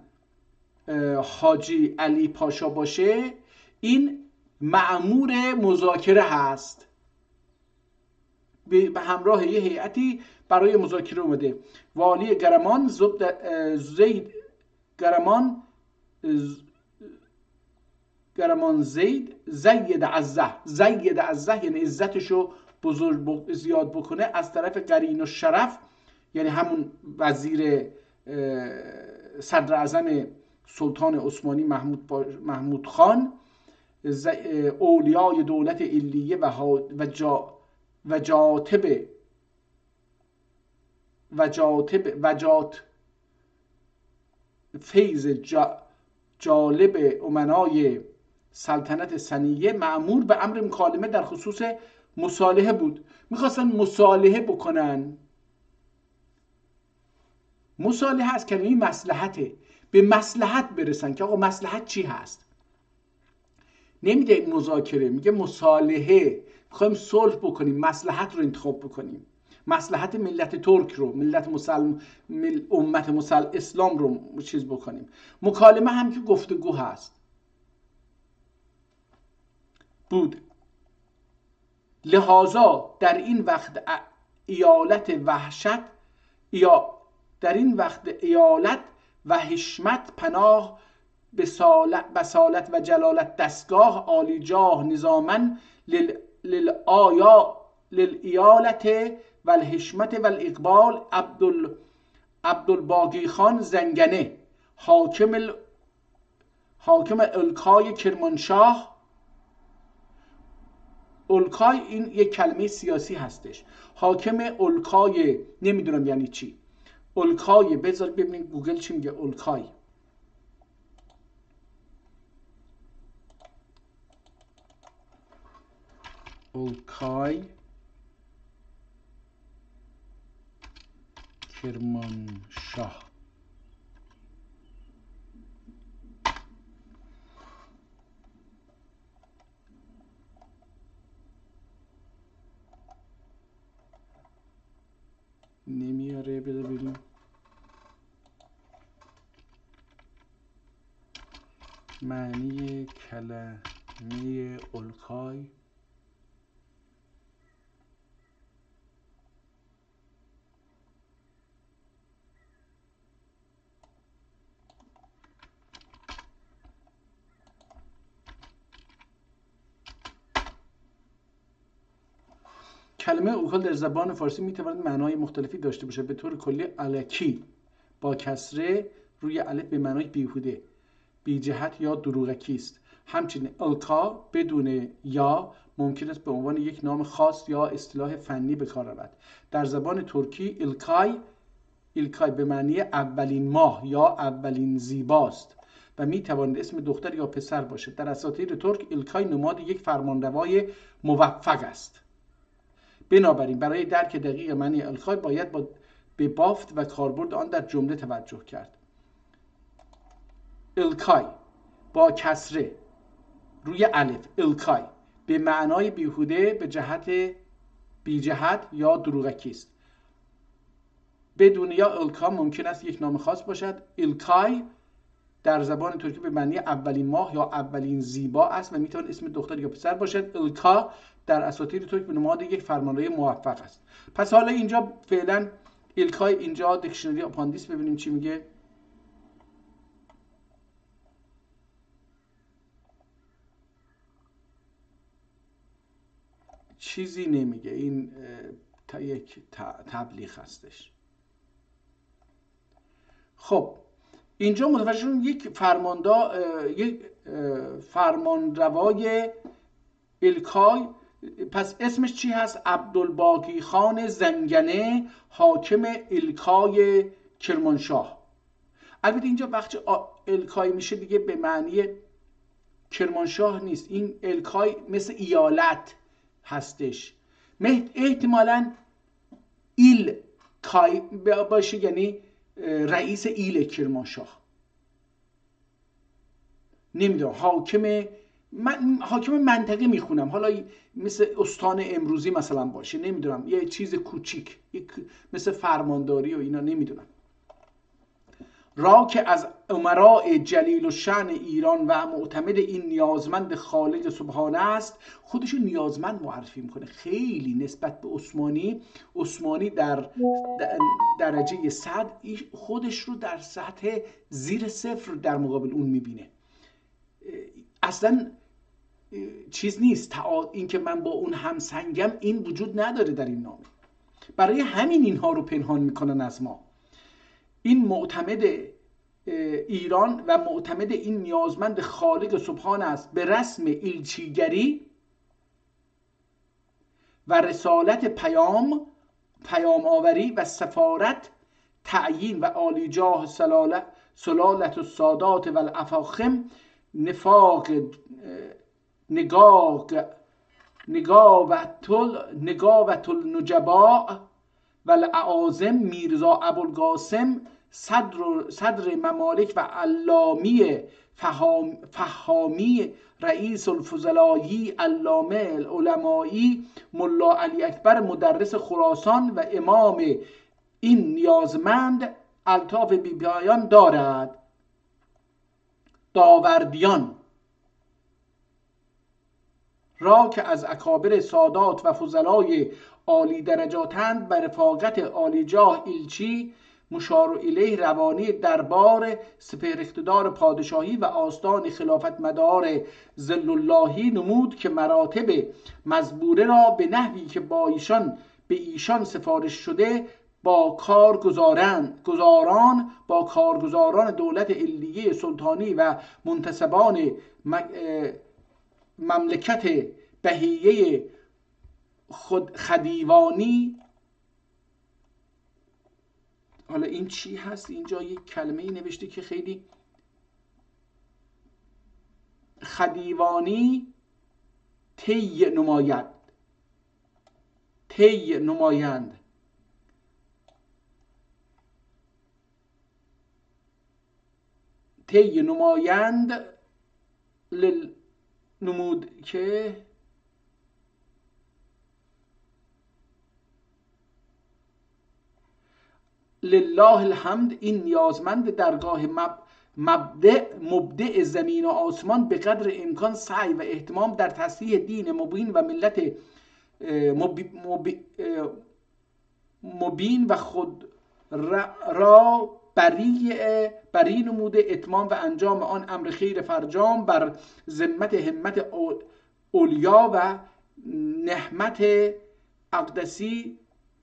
حاجی علی پاشا باشه، این مأمور مذاکره هست، به همراه یه هیئتی برای مذاکره اومده. والی گرمان زید گرمان زید عزه یعنی عزتشو بزرگ زیاد بکنه، از طرف قرین و شرف یعنی همون وزیر صدر اعظم سلطان عثمانی محمود خان، اولیای دولت علیه و جات فیض جالب امنای سلطنت ثنیه، مأمور به امر مکالمه در خصوص مصالحه بود. میخواستن مصالحه بکنن. مصالحه از کلمه مصلحته، به مصلحت برسن که آقا مصلحت چی هست. نمیده مذاکره، میگه مصالحه، میخوایم صلح بکنیم، مصلحت رو انتخاب بکنیم، مصلحت ملت ترک رو، ملت امت اسلام رو چیز بکنیم. مکالمه هم که گفتگو هست بود. لحاظا در این وقت ایالت و حشمت پناه بسالت و جلالت دستگاه عالی جاه نظامن للایالت و الحشمت و الاقبال عبدالباقی خان زنگنه حاکم الکای کرمانشاه. الکای این یک کلمه سیاسی هستش. حاکم الکای نمیدونم یعنی چی. الکای بذار ببینید گوگل چی میگه. الکای الکای کرمانشاه. نمیاره، بذار ببینیم. معنی کلمه الکای کلمه الکال در زبان فارسی میتواند معنای مختلفی داشته باشد. به طور کلی الکی با کسره روی الف به معنای بیهوده، بی جهت یا دروغکی است. همچنین الکا بدون یا ممکن است به عنوان یک نام خاص یا اصطلاح فنی به کار رود. در زبان ترکی الکای به معنی اولین ماه یا اولین زیباست و میتواند اسم دختر یا پسر باشد. در اساطیر ترک الکای نماد یک فرمانروای موفق است. بنابراین برای درک دقیق معنی الکای باید به بافت و کاربرد آن در جمله توجه کرد. الکای با کسره روی الف، الکای به معنای بیهوده، به جهت بی جهت یا دروغکی است. بدون یا الکا ممکن است یک نام خاص باشد. الکای در زبان ترکی به معنی اولین ماه یا اولین زیبا است و میتواند اسم دختر یا پسر باشد. الکا در اساطیر ترک به نماد یک فرمانروای موفق است. پس حالا اینجا فعلا الکای، اینجا دیکشنری آپاندیس ببینیم چی میگه. چیزی نمیگه، این یک تبلیغ هستش. خب اینجا متوجه شدیم یک فرمانروای الکای. پس اسمش چی هست؟ عبدالباقی خان زنگنه، حاکم الکای کرمانشاه. البته اینجا وقتی الکای میشه دیگه به معنی کرمانشاه نیست، این الکای مثل ایالت هستش. احتمالاً ایلکای باشه، یعنی رئیس ایل کرمانشاه. نمیدونم، حاکم منطقه میخونم، حالا مثل استان امروزی مثلا باشه، نمیدونم، یه چیز کوچیک مثل فرمانداری و اینا، نمیدونم. را که از امراء جلیل الشأن ایران و معتمد این نیازمند خالق سبحانه است. خودشو نیازمند معرفی میکنه خیلی نسبت به عثمانی در درجه 100 خودش رو در سطح زیر صفر در مقابل اون میبینه. اصلا چیز نیست این که من با اون همسنگم، این وجود نداره در این نامه. برای همین اینها رو پنهان میکنن از ما. این معتمد ایران و معتمد این نیازمند خالق سبحان است به رسم ایلچیگری و رسالت پیام آوری و سفارت تعیین و عالی جاه سلالت السادات و الافاخم نگاوت النجباء و الاعاظم میرزا ابوالقاسم صدر ممالک و علامی فهامی رئیس الفضلایی علامه العلمایی ملا علی اکبر مدرس خراسان و امام این نیازمند الطاف بی‌پایان دارد. داوردیان را که از اکابر سادات و فضلای عالی درجاتند بر رفاقت عالی جاه ایلچی مشار الیه روانی دربار سپهر اقتدار پادشاهی و آستان خلافت مدار ظل اللهی نمود که مراتب مزبوره را به نحوی که به ایشان سفارش شده با کارگزاران دولت علیه سلطانی و منتسبان مملکت بهیه خدیوانی. حالا این چی هست؟ اینجا یک کلمه ای نوشته که خیلی خدیوانی طی نماید، طی نمایند نمود که لله الحمد، این نیازمند درگاه مبدع زمین و آسمان به قدر امکان سعی و اهتمام در تصحیح دین مبین و ملت مبین و خود را بری نموده، اتمام و انجام آن امر خیر فرجام بر ذمت همت اولیا و نحمت اقدسی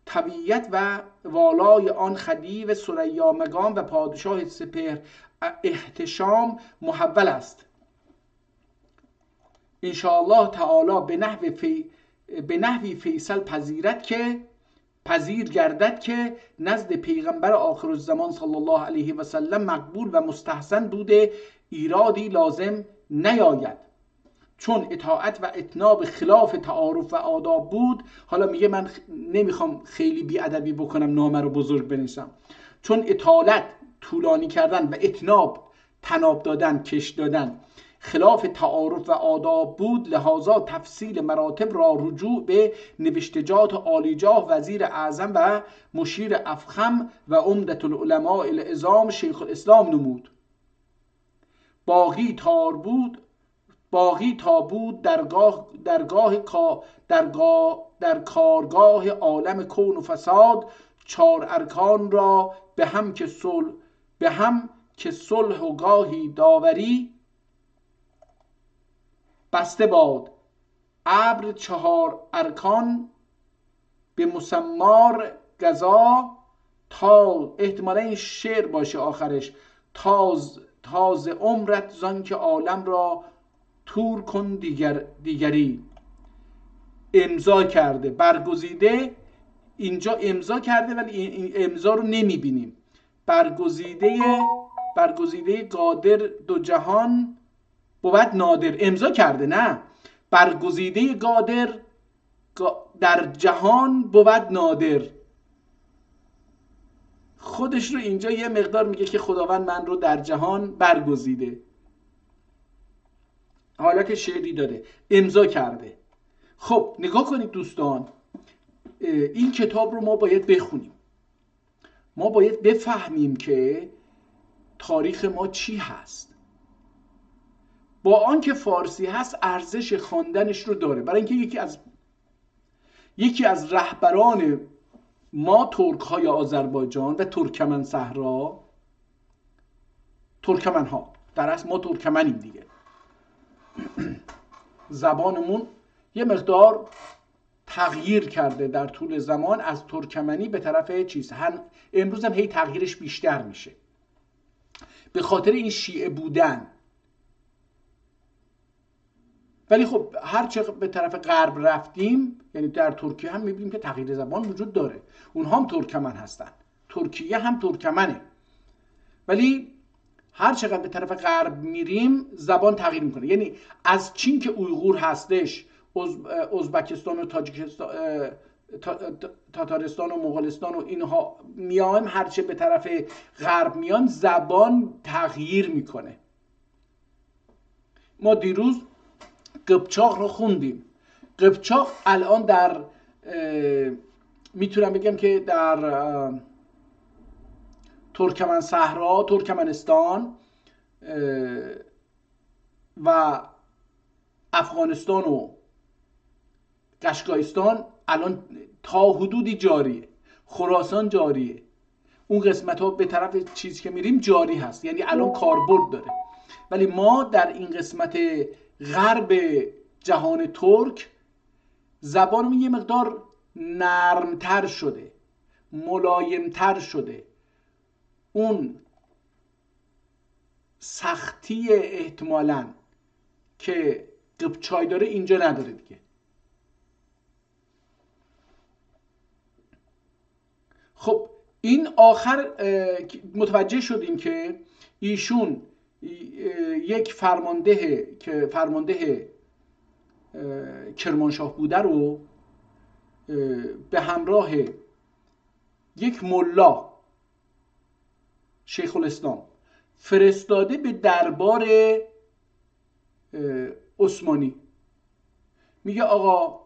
طبیعت و والای آن خدیو ثریا مقام و پادشاه سپهر احتشام محول است. انشاءالله تعالی به نحوی فیصل پذیر گردد که نزد پیغمبر آخر الزمان صلی الله علیه و سلم مقبول و مستحسن بوده، ایرادی لازم نیاید. چون اطاعت و اتناب خلاف تعارف و آداب بود، حالا میگه من نمیخوام خیلی بیادبی بکنم نامه رو بزرگ بنویسم، چون اطالت طولانی کردن و اتناب تناب دادن کش دادن خلاف تعارف و آداب بود، لحاظا تفصیل مراتب را رجوع به نوشتجات عالیجاه وزیر اعظم و مشیر افخم و عمدة العلماء العظام شیخ الاسلام نمود. باقی تا بود در کارگاه عالم کون و فساد، 4 ارکان را به هم که صلح و گاهی داوری بسته باد. ابر 4 ارکان به مسمار گزا، تا احتمالا این شعر باشه آخرش، تاز عمرت زان که عالم را تور کن دیگری. امضا کرده، برگزیده، اینجا امضا کرده ولی این امضا رو نمیبینیم. برگزیده قادر دو جهان بود نادر. امضا کرده، نه، برگزیده قادر در جهان بود نادر. خودش رو اینجا یه مقدار میگه که خداوند من رو در جهان برگزیده، حالت شعری داره، امضا کرده. خب نگاه کنید دوستان، این کتاب رو ما باید بخونیم، ما باید بفهمیم که تاریخ ما چی هست. با آنکه فارسی هست ارزش خواندنش رو داره، برای اینکه یکی از رهبران ما ترک های آذربایجان و ترکمن صحرا، ترکمن ها در اصل ما ترکمنیم دیگه، زبانمون یه مقدار تغییر کرده در طول زمان از ترکمنی به طرف چیز، امروز هم هی تغییرش بیشتر میشه به خاطر این شیعه بودن. ولی خب هر چه به طرف غرب رفتیم، یعنی در ترکیه هم میبینیم که تغییر زبان وجود داره، اونها هم ترکمن هستن، ترکیه هم ترکمنه، ولی هر چقدر به طرف غرب میریم زبان تغییر میکنه. یعنی از چین که اویغور هستش، ازبکستان و تاتارستان و مغولستان و اینها میایم، هرچه به طرف غرب میان زبان تغییر میکنه. ما دیروز قبچاق رو خوندیم. قبچاق الان در میتونم بگم که در ترکمن صحرا، ترکمنستان و افغانستان و قشقایستان الان تا حدودی جاریه، خراسان جاریه، اون قسمت ها به طرف چیز که میریم جاری هست، یعنی الان کاربرد داره. ولی ما در این قسمت غرب جهان ترک زبانمون یه مقدار نرمتر شده، ملایمتر شده، اون سختی احتمالاً که قبچای داره اینجا نداره دیگه. خب این آخر متوجه شدیم که ایشون یک فرمانده کرمانشاه بوده رو به همراه یک ملا شیخ الاسلام فرستاده به دربار عثمانی. میگه آقا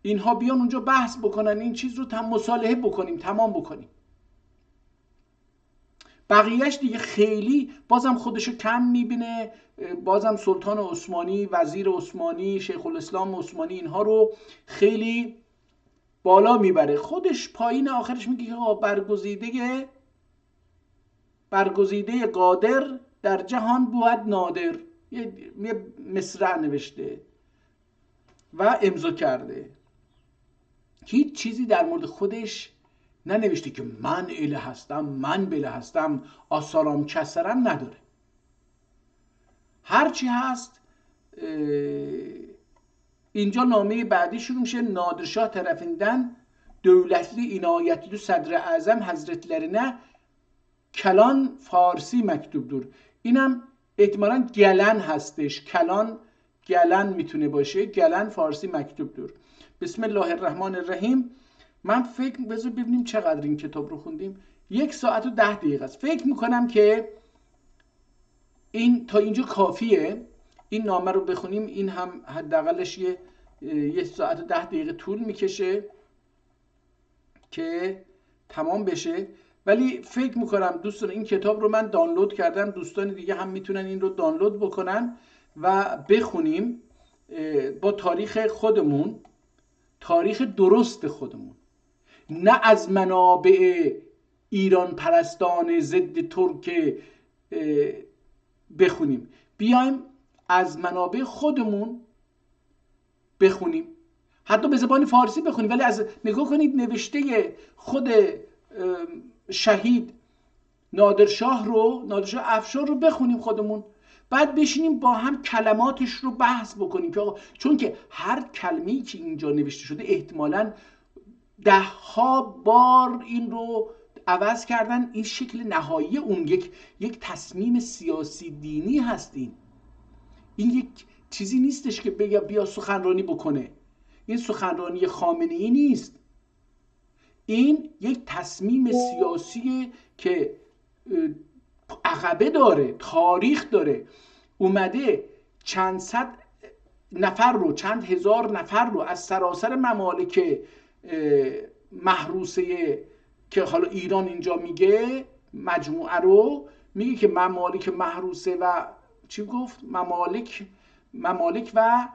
اینها بیان اونجا بحث بکنن، این چیز رو مصالحه بکنیم، تمام بکنیم. بقیهش دیگه خیلی بازم خودشو کم میبینه، بازم سلطان عثمانی، وزیر عثمانی، شیخ الاسلام عثمانی اینها رو خیلی بالا میبره، خودش پایین. آخرش میگه که آقا برگزیده قادر در جهان بود نادر. یه مصرع نوشته و امضا کرده. هیچ چیزی در مورد خودش ننوشته که من اله هستم، من بله هستم، آسارام کسرم نداره. هرچی هست اینجا نامه بعدی شروع میشه. نادرشاه طرفیnden دولتli inayetli صدر اعظم حضرتlerine کلان فارسی مکتوبدور. اینم احتمالاً گلن هستش، گلن میتونه باشه، گلن فارسی مکتوبدور. بسم الله الرحمن الرحیم. من بذار ببینیم چقدر این کتاب رو خوندیم. 1 ساعت و 10 دقیقه است. فکر میکنم که این تا اینجا کافیه. این نامه رو بخونیم، این هم حداقلش 1 ساعت و 10 دقیقه طول میکشه که تمام بشه. ولی فکر میکنم دوستان این کتاب رو من دانلود کردم، دوستان دیگه هم میتونن این رو دانلود بکنن و بخونیم با تاریخ خودمون، تاریخ درست خودمون، نه از منابع ایران پرستان ضد ترک بخونیم. بیایم از منابع خودمون بخونیم، حتی به زبان فارسی بخونیم، ولی نگاه کنید نوشته خود شهید نادرشاه افشار رو بخونیم خودمون، بعد بشینیم با هم کلماتش رو بحث بکنیم که چون که هر کلمه‌ای که اینجا نوشته شده احتمالاً 10 بار این رو عوض کردن. این شکل نهایی اون یک تصمیم سیاسی دینی هست. این یک چیزی نیستش که بیا سخنرانی بکنه. این سخنرانی خامنه‌ای نیست. این یک تصمیم سیاسی که عقبه داره، تاریخ داره. اومده چند صد نفر رو، چند هزار نفر رو از سراسر ممالک محروسه که حالا ایران اینجا میگه، مجموعه رو میگه که ممالک محروسه و چی گفت؟ ممالک و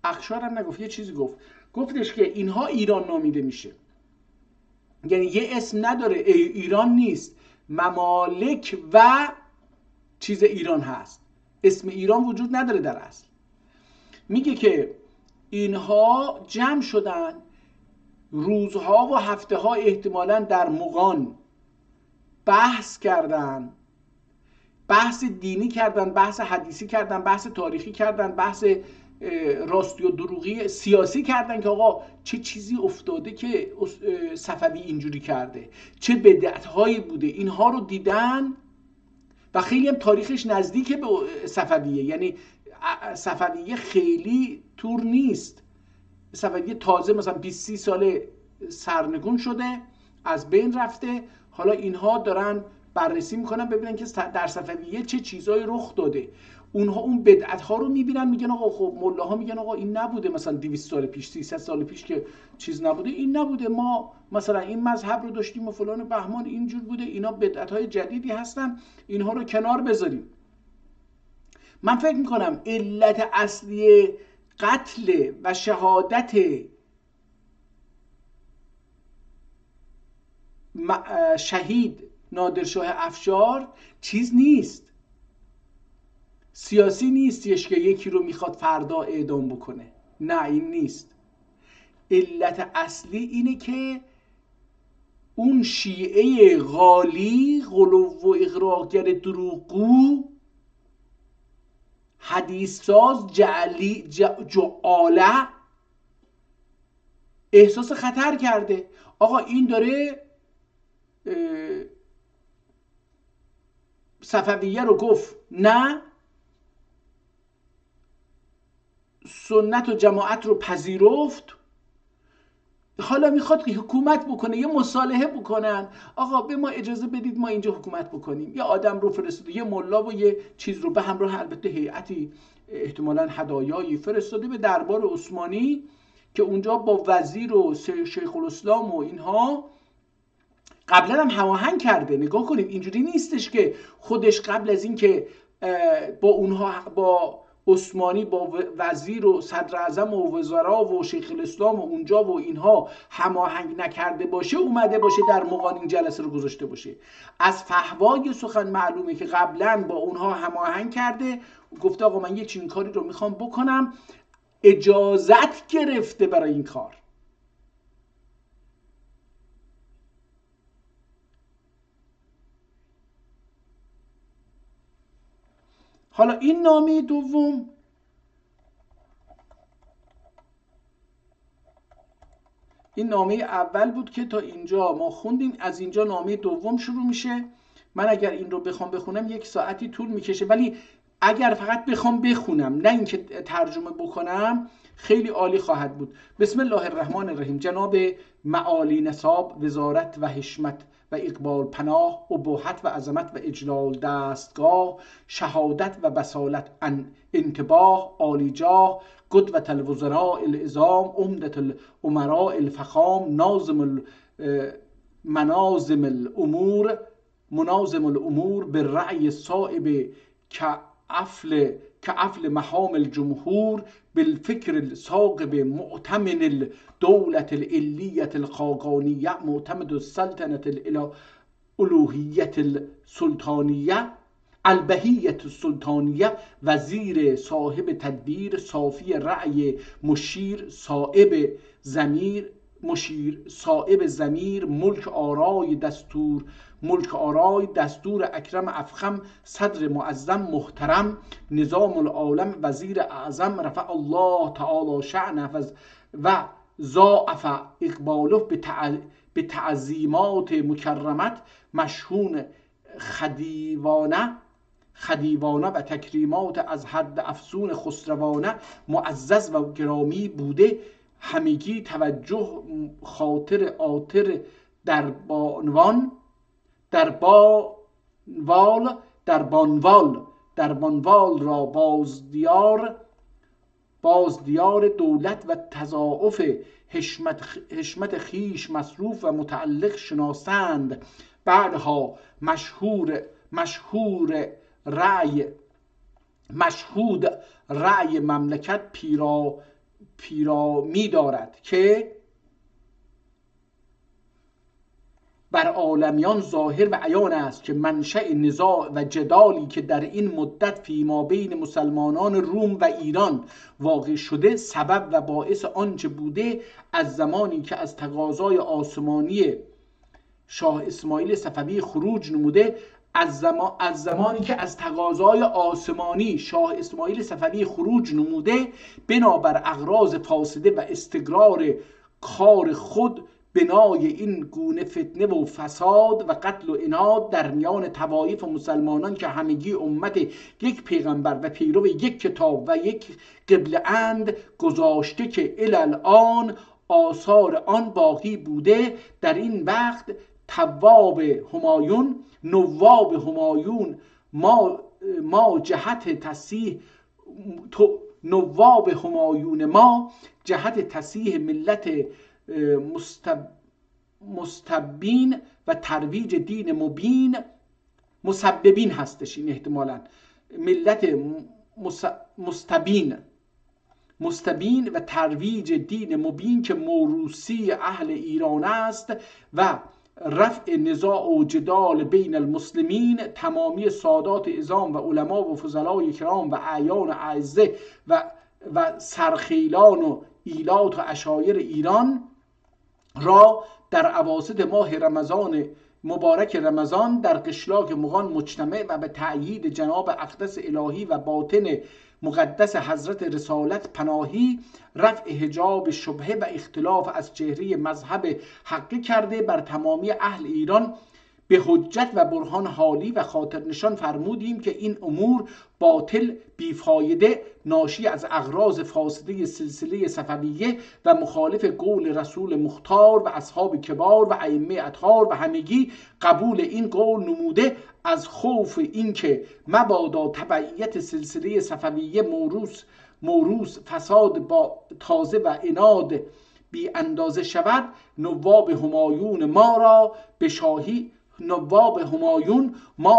اقشار هم نگفت، یه چیزی گفتش که اینها ایران نامیده میشه. یعنی یه اسم نداره، ایران نیست، ممالک و چیز ایران هست، اسم ایران وجود نداره در اصل. میگه که اینها جمع شدن روزها و هفته ها احتمالاً در مغان بحث کردن، بحث دینی کردن، بحث حدیثی کردن، بحث تاریخی کردن، بحث راستی و دروغی سیاسی کردن که آقا چه چیزی افتاده که صفوی اینجوری کرده، چه بدعت‌هایی بوده. اینها رو دیدن و خیلی هم تاریخش نزدیک به صفویه. یعنی صفویه خیلی تور نیست، صفویه تازه مثلا 20-30 ساله سرنگون شده، از بین رفته. حالا اینها دارن بررسی میکنن ببینن که در صفویه چه چیزایی رخ داده. اونها اون بدعت ها رو میبینن، میگن آقا خب ملاها میگن آقا این نبوده، مثلا 200 سال پیش 300 سال پیش که چیز نبوده، این نبوده، ما مثلا این مذهب رو داشتیم و فلان بهمان اینجور بوده، اینا بدعت های جدیدی هستن، اینها رو کنار بذاریم. من فکر میکنم علت اصلی قتل و شهادت شهید نادرشاه افشار چیز نیست، سیاسی نیستش که یکی رو میخواد فردا اعدام بکنه. نه این نیست. علت اصلی اینه که اون شیعه غالی، غلو و اغراقگر دروغگو، حدیث ساز، جعاله احساس خطر کرده. آقا این داره صفویه رو گفت نه، سنت و جماعت رو پذیرفت، حالا میخواد که حکومت بکنه، یه مصالحه بکنن، آقا به ما اجازه بدید ما اینجا حکومت بکنیم. یه آدم رو فرستاده، یه ملا و یه چیز رو به همراه البته هیئتی احتمالاً هدایایی فرستاده به دربار عثمانی که اونجا با وزیر و شیخ الاسلام و اینها قبلا هم هماهنگ کرده. نگاه کنید اینجوری نیستش که خودش قبل از این که با اونها، با عثمانی، با وزیر و صدر اعظم و وزرا و شیخ الاسلام و اونجا و اینها هماهنگ نکرده باشه، اومده باشه در مقام این جلسه رو گذاشته باشه. از فحوای سخن معلومه که قبلا با اونها هماهنگ کرده، گفته آقا من یه چنین کاری رو میخوام بکنم، اجازت گرفته برای این کار. حالا این نامه دوم، این نامه اول بود که تا اینجا ما خوندیم. از اینجا نامه دوم شروع میشه. من اگر این رو بخوام بخونم 1 ساعتی طول میکشه، ولی اگر فقط بخوام بخونم نه اینکه ترجمه بکنم خیلی عالی خواهد بود. بسم الله الرحمن الرحیم. جناب معالی نصاب، وزارت و حشمت و اقبال پناه، ابهت و عظمت و اجلال دستگاه، شهادت و بصالت انتباه، عالی جاه، قدوة الوزراء العظام، عمدة الامراء الفخام، ناظم مناظم الامور، مناظم الامور بالرأی الصائب كعفل محام الجمهور، بالفكر الصاغب مؤتمن الدولة العلية الخاقانية، معتمد السلطنة الألوهية السلطانية، البهیة السلطانیه، وزیر صاحب تدبیر، صافی رأی، مشیر صاحب ضمیر، مشیر صاحب ضمیر، ملک آرای دستور اکرم افخم، صدر معظم محترم، نظام العالم، وزیر اعظم، رفع الله تعالی شأنه و ضاعف اقباله به تعظیمات مکرمت، مشهون خدیوانه و تکریمات از حد افزون خسروانه، معزز و گرامی بوده، همگی توجه خاطر آتر در بانوال را بازدیار دولت و تضاعف حشمت خیش مصروف و متعلق شناسند. بعدها مشهود رأی مملکت پیرامی دارد که بر عالمیان ظاهر و عیان است که منشأ نزاع و جدالی که در این مدت فیما بین مسلمانان روم و ایران واقع شده سبب و باعث آنچه بوده، از زمانی که از تقاضای آسمانی شاه اسماعیل صفوی خروج نموده، از زمانی که از تقاضای آسمانی شاه اسماعیل صفوی خروج نموده، بنابر اغراض فاسده و استقرار کار خود، بنای این گونه فتنه و فساد و قتل و عناد در میان طوایف و مسلمانان که همگی امت یک پیغمبر و پیرو یک کتاب و یک قبله اند گذاشته که الان آثار آن باقی بوده. در این وقت نواب همایون ما جهت تصحیح ملت مستبین و ترویج دین مبین، مسببین هستش این احتمالاً، ملت مستبین و ترویج دین مبین که موروثی اهل ایران است، و رفع نزاع و جدال بین المسلمین، تمامی سادات عظام و علما و فضلای کرام و اعیان اعزه و سرخیلان و ایلات و عشایر ایران را در اواسط ماه رمضان مبارک رمضان در قشلاق مغان مجتمع و به تأیید جناب اقدس الهی و باطن مقدس حضرت رسالت پناهی، رفع حجاب شبهه و اختلاف از چهره مذهب حقی کرده بر تمامی اهل ایران به حجت و برهان حالی و خاطر نشان فرمودیم که این امور باطل بیفایده ناشی از اغراض فاسده سلسله صفویه و مخالف قول رسول مختار و اصحاب کبار و ائمه اطهار و همگی قبول این قول نموده از خوف اینکه مبادا تبعیت سلسله صفویه موروث فساد با تازه و عناد بی اندازه شود، نواب همایون ما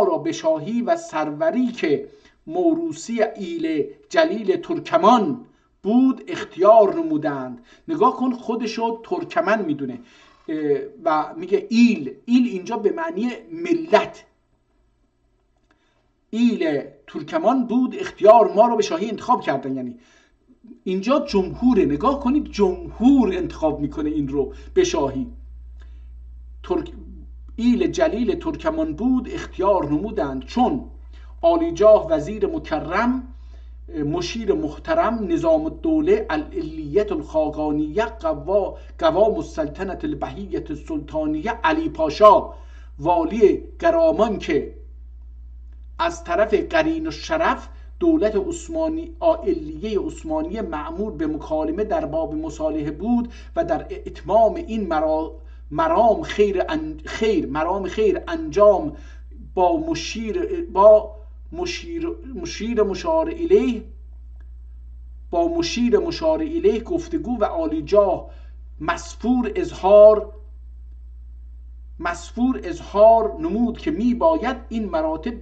را به شاهی و سروری که موروثی ایل جلیل ترکمان بود اختیار نمودند. نگاه کن، خودشو ترکمن میدونه و میگه ایل اینجا به معنی ملت. ایل ترکمان بود اختیار ما را به شاهی انتخاب کردن، یعنی اینجا جمهوره. نگاه کنید، جمهور انتخاب میکنه این رو به شاهی. ایل جلیل ترکمان بود اختیار نمودند، چون عالیجاه وزیر مکرم مشیر محترم نظام الدوله العلیت الخاقانیه قوام السلطنت البهیت السلطانیه علی پاشا والی گرامان که از طرف قرین الشرف دولت عثمانی علیه عثمانی مأمور به مکالمه در باب مصالحه بود و در اتمام این مرام خیر انجام با مشیر مشار الیه گفتگو و عالیجاه مسفور اظهار نمود که می باید این مراتب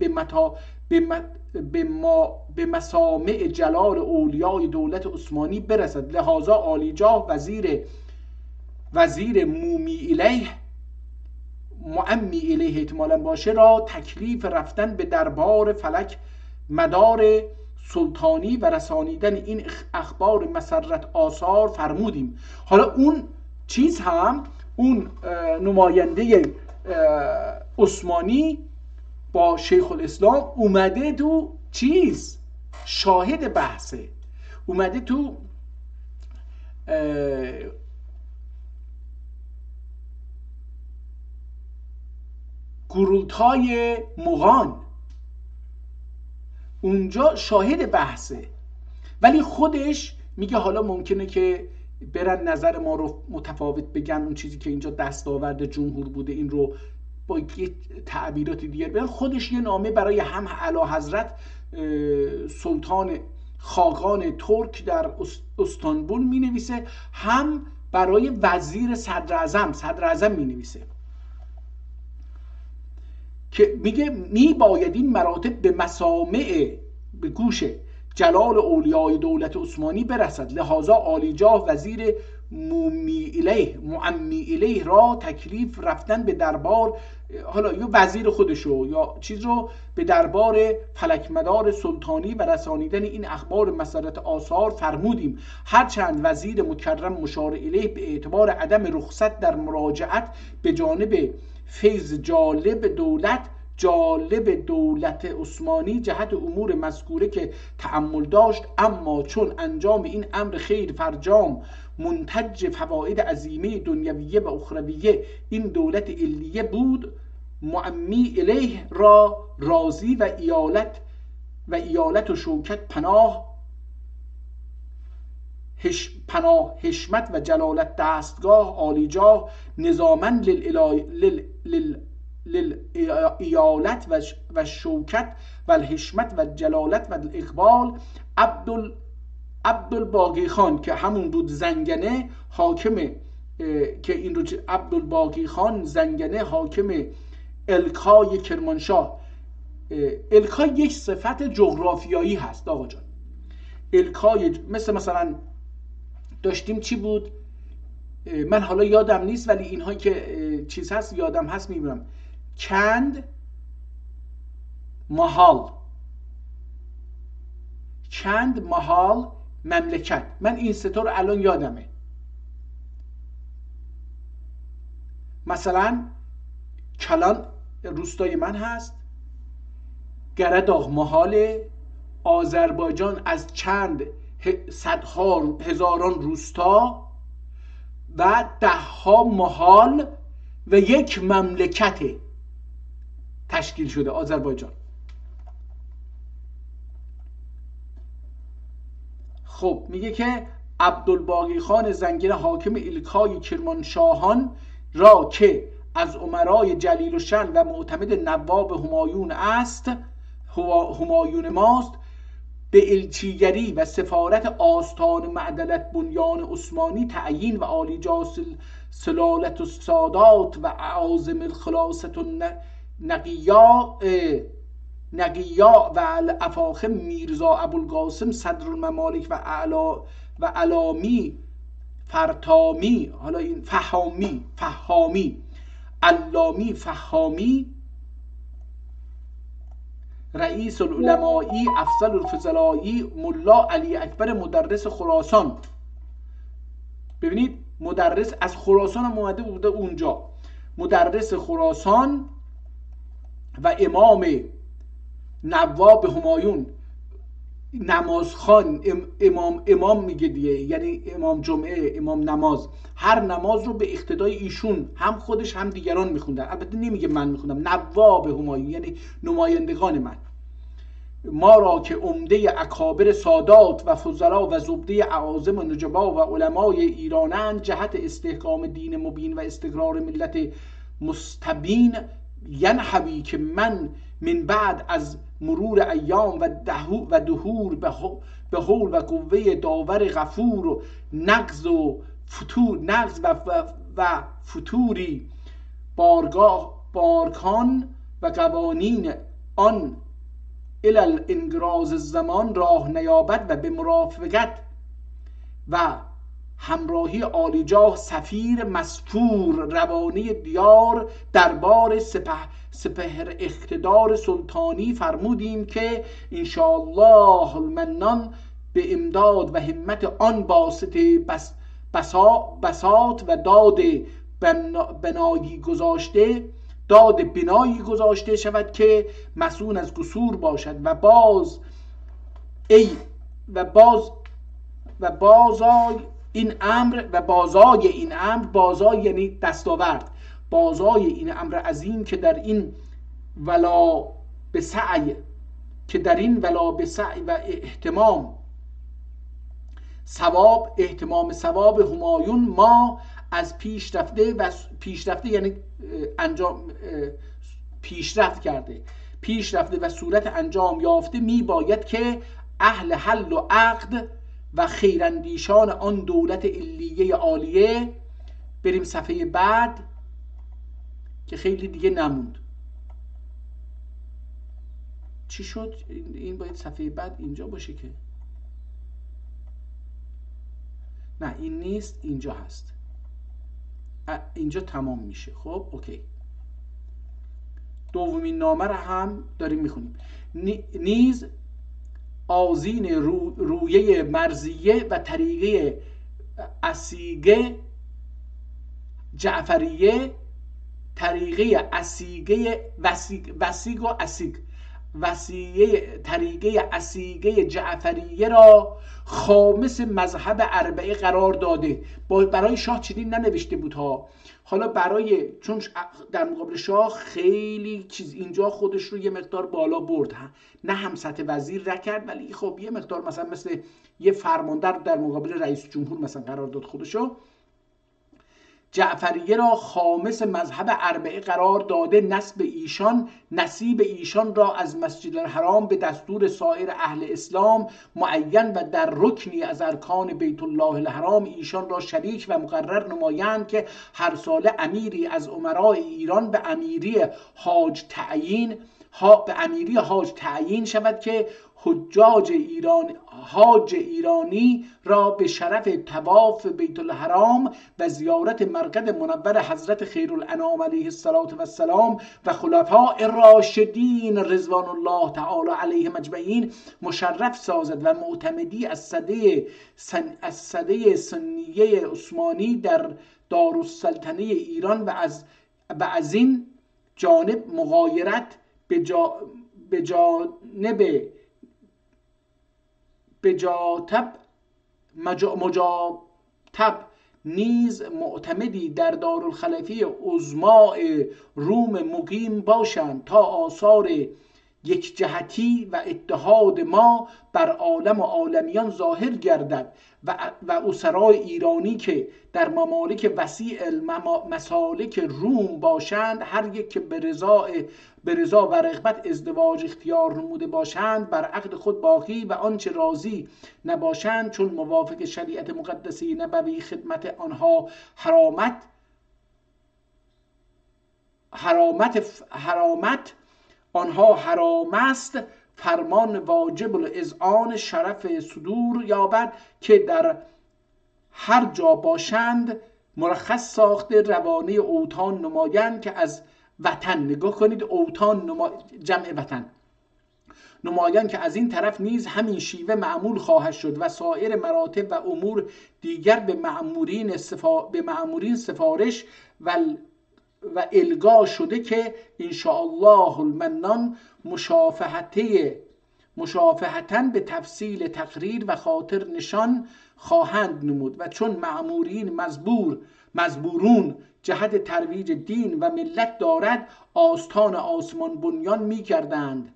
به مسامع جلال اولیای دولت عثمانی برسد. لحاظا عالیجاه وزیر معمی الیه احتمالاً باشه را تکلیف رفتن به دربار فلک مدار سلطانی و رسانیدن این اخبار مسرت آثار فرمودیم. حالا اون چیز هم، اون نماینده عثمانی با شیخ الاسلام اومده تو چیز شاهد بحثه، اومده تو گروتای مغان، اونجا شاهد بحثه. ولی خودش میگه حالا ممکنه که برن نظر ما رو متفاوت بگن، اون چیزی که اینجا دستاورد جمهور بوده این رو با یه تعبیرات دیگر بگن. خودش یه نامه برای هم اعلیحضرت سلطان خاقان ترک در استانبول می نویسه، هم برای وزیر صدراعظم می نویسه که میگه می باید این مراتب به مسامع به گوش جلال اولیای دولت عثمانی برسد. لحاظا عالیجاه وزیر معمی الیه را تکلیف رفتن به دربار، حالا یا وزیر خودشو یا چیز رو، به دربار فلکمدار سلطانی و رسانیدن این اخبار مسرت آثار فرمودیم. هرچند وزیر مکرم مشار الیه به اعتبار عدم رخصت در مراجعت به جانب فیض جالب دولت عثمانی جهت امور مذکوره که تأمل داشت، اما چون انجام این امر خیر فرجام منتج فواید عظیمه دنیویه و اخرویه این دولت علیه بود، معمی الیه را راضی و ایالت و شوکت پناه حشمت و جلالت دستگاه عالیجاه نظامن للایالت و شوکت و الحشمت و جلالت و الاقبال عبدالباقی خان که همون بود زنگنه حاکم، که این رو عبدالباقی خان زنگنه حاکم الکای کرمانشاه. الکای یک صفت جغرافیایی هست آقا جان. الکای مثلا داشتیم چی بود، من حالا یادم نیست ولی اینهایی که چیز هست یادم هست میبینم، کند محال مملکت. من این سه تا رو الان یادمه. مثلا کلان روستای من هست، گرداغ محال، آذربایجان از چند صدها هزاران روستا و 10 محال و 1 مملکته. تشکیل شده آذربایجان. خب میگه که عبدالباقی خان زنگنه حاکم ایلکای کرمانشاهان را که از امرای جلیل الشأن و معتمد نواب همایون است، همایون ماست، به الچیگری و سفارت آستان معدلت بنیان عثمانی تعیین و عالیجا سلالت السادات و اعاظم الخلاصة نقیا و الافاخم میرزا ابوالقاسم صدر الممالک و علامی فرتامی، حالا این فهامی علامی فهامی، رئیس العلمایی افضل الفضلایی ملا علی اکبر مدرس خراسان. ببینید مدرس از خراسان هم اومده بوده اونجا، مدرس خراسان و امام نواب همایون، نمازخوان، امام میگه دیگه، یعنی امام جمعه، امام نماز، هر نماز رو به اقتدای ایشون هم خودش هم دیگران میخوندن. البته نمیگه من میخوندم، نواب همایون یعنی نمایندگان من، ما را که عمده اکابر سادات و فضلا و زبده اعاظم و نجبا و علمای ایرانند جهت استحکام دین مبین و استقرار ملت مستبین، ینحوی که من بعد از مرور ایام و دهور به حول و قوه داور غفور و نقض و فتوری بارکان و قوانین آن الى انقراض الزمان راه نیابد و به مرافقت و همراهی عالیجاه سفیر مسفور روانی دیار دربار سپهر اقتدار سلطانی فرمودیم که انشاءالله المنان به امداد و همت آن باسط بساط و داد بنایی گذاشته شود که مسئول از قصور باشد و بازای این امر بازای یعنی دستاورد، بازای این امر عظیم که در این ولا به سعی و اهتمام ثواب همایون ما از پیشرفته یعنی پیشرفته و صورت انجام یافته می باید که اهل حل و عقد و خیراندیشان آن دولت علیه عالیه، بریم صفحه بعد که خیلی دیگه نموند. چی شد؟ این باید صفحه بعد اینجا باشه که نه این نیست، اینجا هست، اینجا تمام میشه. خب اوکی، دومین نامه رو هم داریم میخونیم. نیز آذین رویه مرزیه و طریقه اسیگه جعفریه، طریقه اسیگه طریقه اسیگه جعفریه را خامس مذهب اربعه قرار داده. برای شاه چنین ننوشته بود ها، حالا چون در مقابل شاه خیلی چیز اینجا خودش رو یه مقدار بالا برد، نه هم سطح وزیر رکرد، ولی خب یه مقدار مثل یه فرمانده در مقابل رئیس جمهور مثلا قرار داد خودشو. جعفریه را خامس مذهب اربعه قرار داده، نصیب ایشان را از مسجد الحرام به دستور سایر اهل اسلام معین و در رکنی از ارکان بیت الله الحرام ایشان را شریک و مقرر نمایند که هر ساله امیری از امرای ایران به امیری حاج تعیین شود که حاج ایرانی را به شرف طواف بیت الحرام و زیارت مرقد منور حضرت خیرالانام علیه السلام و خلفاء راشدین رضوان الله تعالی علیهم اجمعین مشرف سازد و معتمدی از سده سنیه عثمانی در دارالسلطنه ایران و از این جانب مغایرت مجاتب نیز معتمدی در دارالخلفی عظماء روم مقیم باشند تا آثار یک جهتی و اتحاد ما بر عالم و عالمیان ظاهر گردد و اسرای ایرانی که در ممالک وسیع مسالک روم باشند، هر یک که به رضا و رغبت ازدواج اختیار نموده باشند بر عقد خود باقی و آنچه راضی نباشند چون موافق شریعت مقدسه نبوی خدمت آنها حرام است، فرمان واجب الاذعان شرف صدور یابد که در هر جا باشند مرخص ساخته روانه اوطان نمایند که از وطن، نگاه کنید، اوطان جمع وطن، نمایان که از این طرف نیز همین شیوه معمول خواهد شد و سایر مراتب و امور دیگر به مأمورین سفارش و الگا شده که انشاءالله المنان مشافهتن به تفصیل تقریر و خاطر نشان خواهند نمود و چون مأمورین مزبورون جهت ترویج دین و ملت دارد آستان آسمان بنیان می کردند.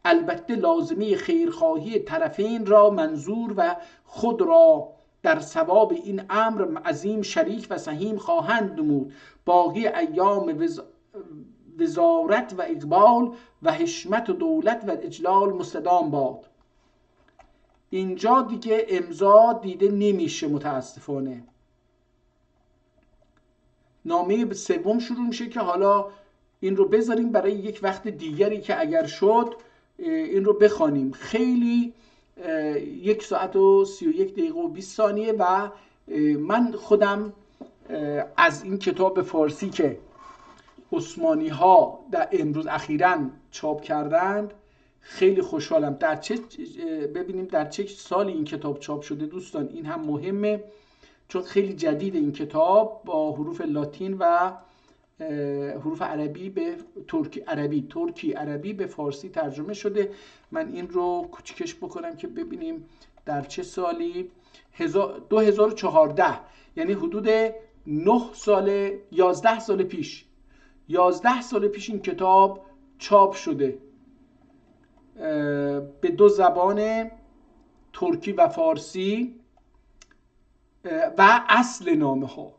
البته لازمه خیرخواهی طرفین را منظور و خود را در ثواب این امر عظیم شریک و سهیم خواهند نمود. باقی ایام وزارت و اقبال و حشمت و دولت و اجلال مستدام باد. اینجا دیگه امضا دیده نمیشه متاسفانه. نامه سوم شروع میشه که حالا این رو بذاریم برای یک وقت دیگری که اگر شد این رو بخوانیم. خیلی 1 ساعت و 31 دقیقه و 20 ثانیه و من خودم از این کتاب فارسی که عثمانی ها در امروز اخیراً چاپ کردند خیلی خوشحالم. ببینیم در چه سالی این کتاب چاپ شده دوستان، این هم مهمه چون خیلی جدید این کتاب با حروف لاتین و حروف عربی به ترکی عربی به فارسی ترجمه شده. من این رو کوچیکش بکنم که ببینیم در چه سالی. 2014 یعنی حدود 11 سال پیش این کتاب چاپ شده به 2 زبان، ترکی و فارسی، و اصل نامه ها،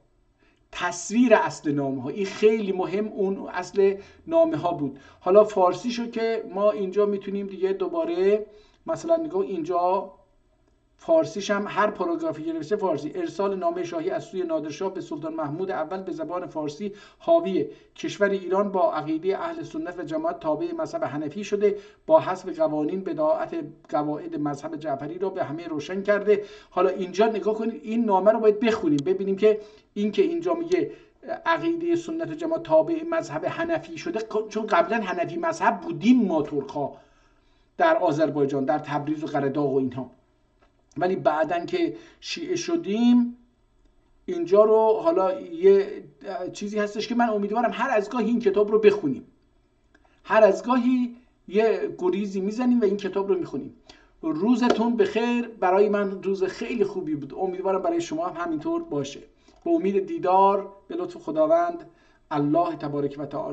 تصویر اصل نامه ها، این خیلی مهم، اون اصل نامه ها بود. حالا فارسی شو که ما اینجا میتونیم دیگه دوباره مثلا نگاه اینجا فارسیش هم هر پاراگرافی که نوشته فارسی. ارسال نامه شاهی از سوی نادرشاه به سلطان محمود اول به زبان فارسی حاوی کشور ایران با عقیده اهل سنت و جماعت تابع مذهب حنفی شده، با حسب قوانین بداعت قواعد مذهب جعفری را به همه روشن کرده. حالا اینجا نگاه کنید، این نامه رو باید بخونیم ببینیم که این که اینجا میگه عقیده سنت و جماعت تابع مذهب حنفی شده، چون قبلا حنفی مذهب بودیم ما ترک‌ها در آذربایجان، در تبریز و قرداغ و اینها، ولی بعدن که شیعه شدیم اینجا رو. حالا یه چیزی هستش که من امیدوارم هر از گاهی این کتاب رو بخونیم، هر از گاهی یه گریزی میزنیم و این کتاب رو میخونیم. روزتون بخیر. برای من روز خیلی خوبی بود، امیدوارم برای شما هم همینطور باشه. به امید دیدار به لطف خداوند الله تبارک و تعالی.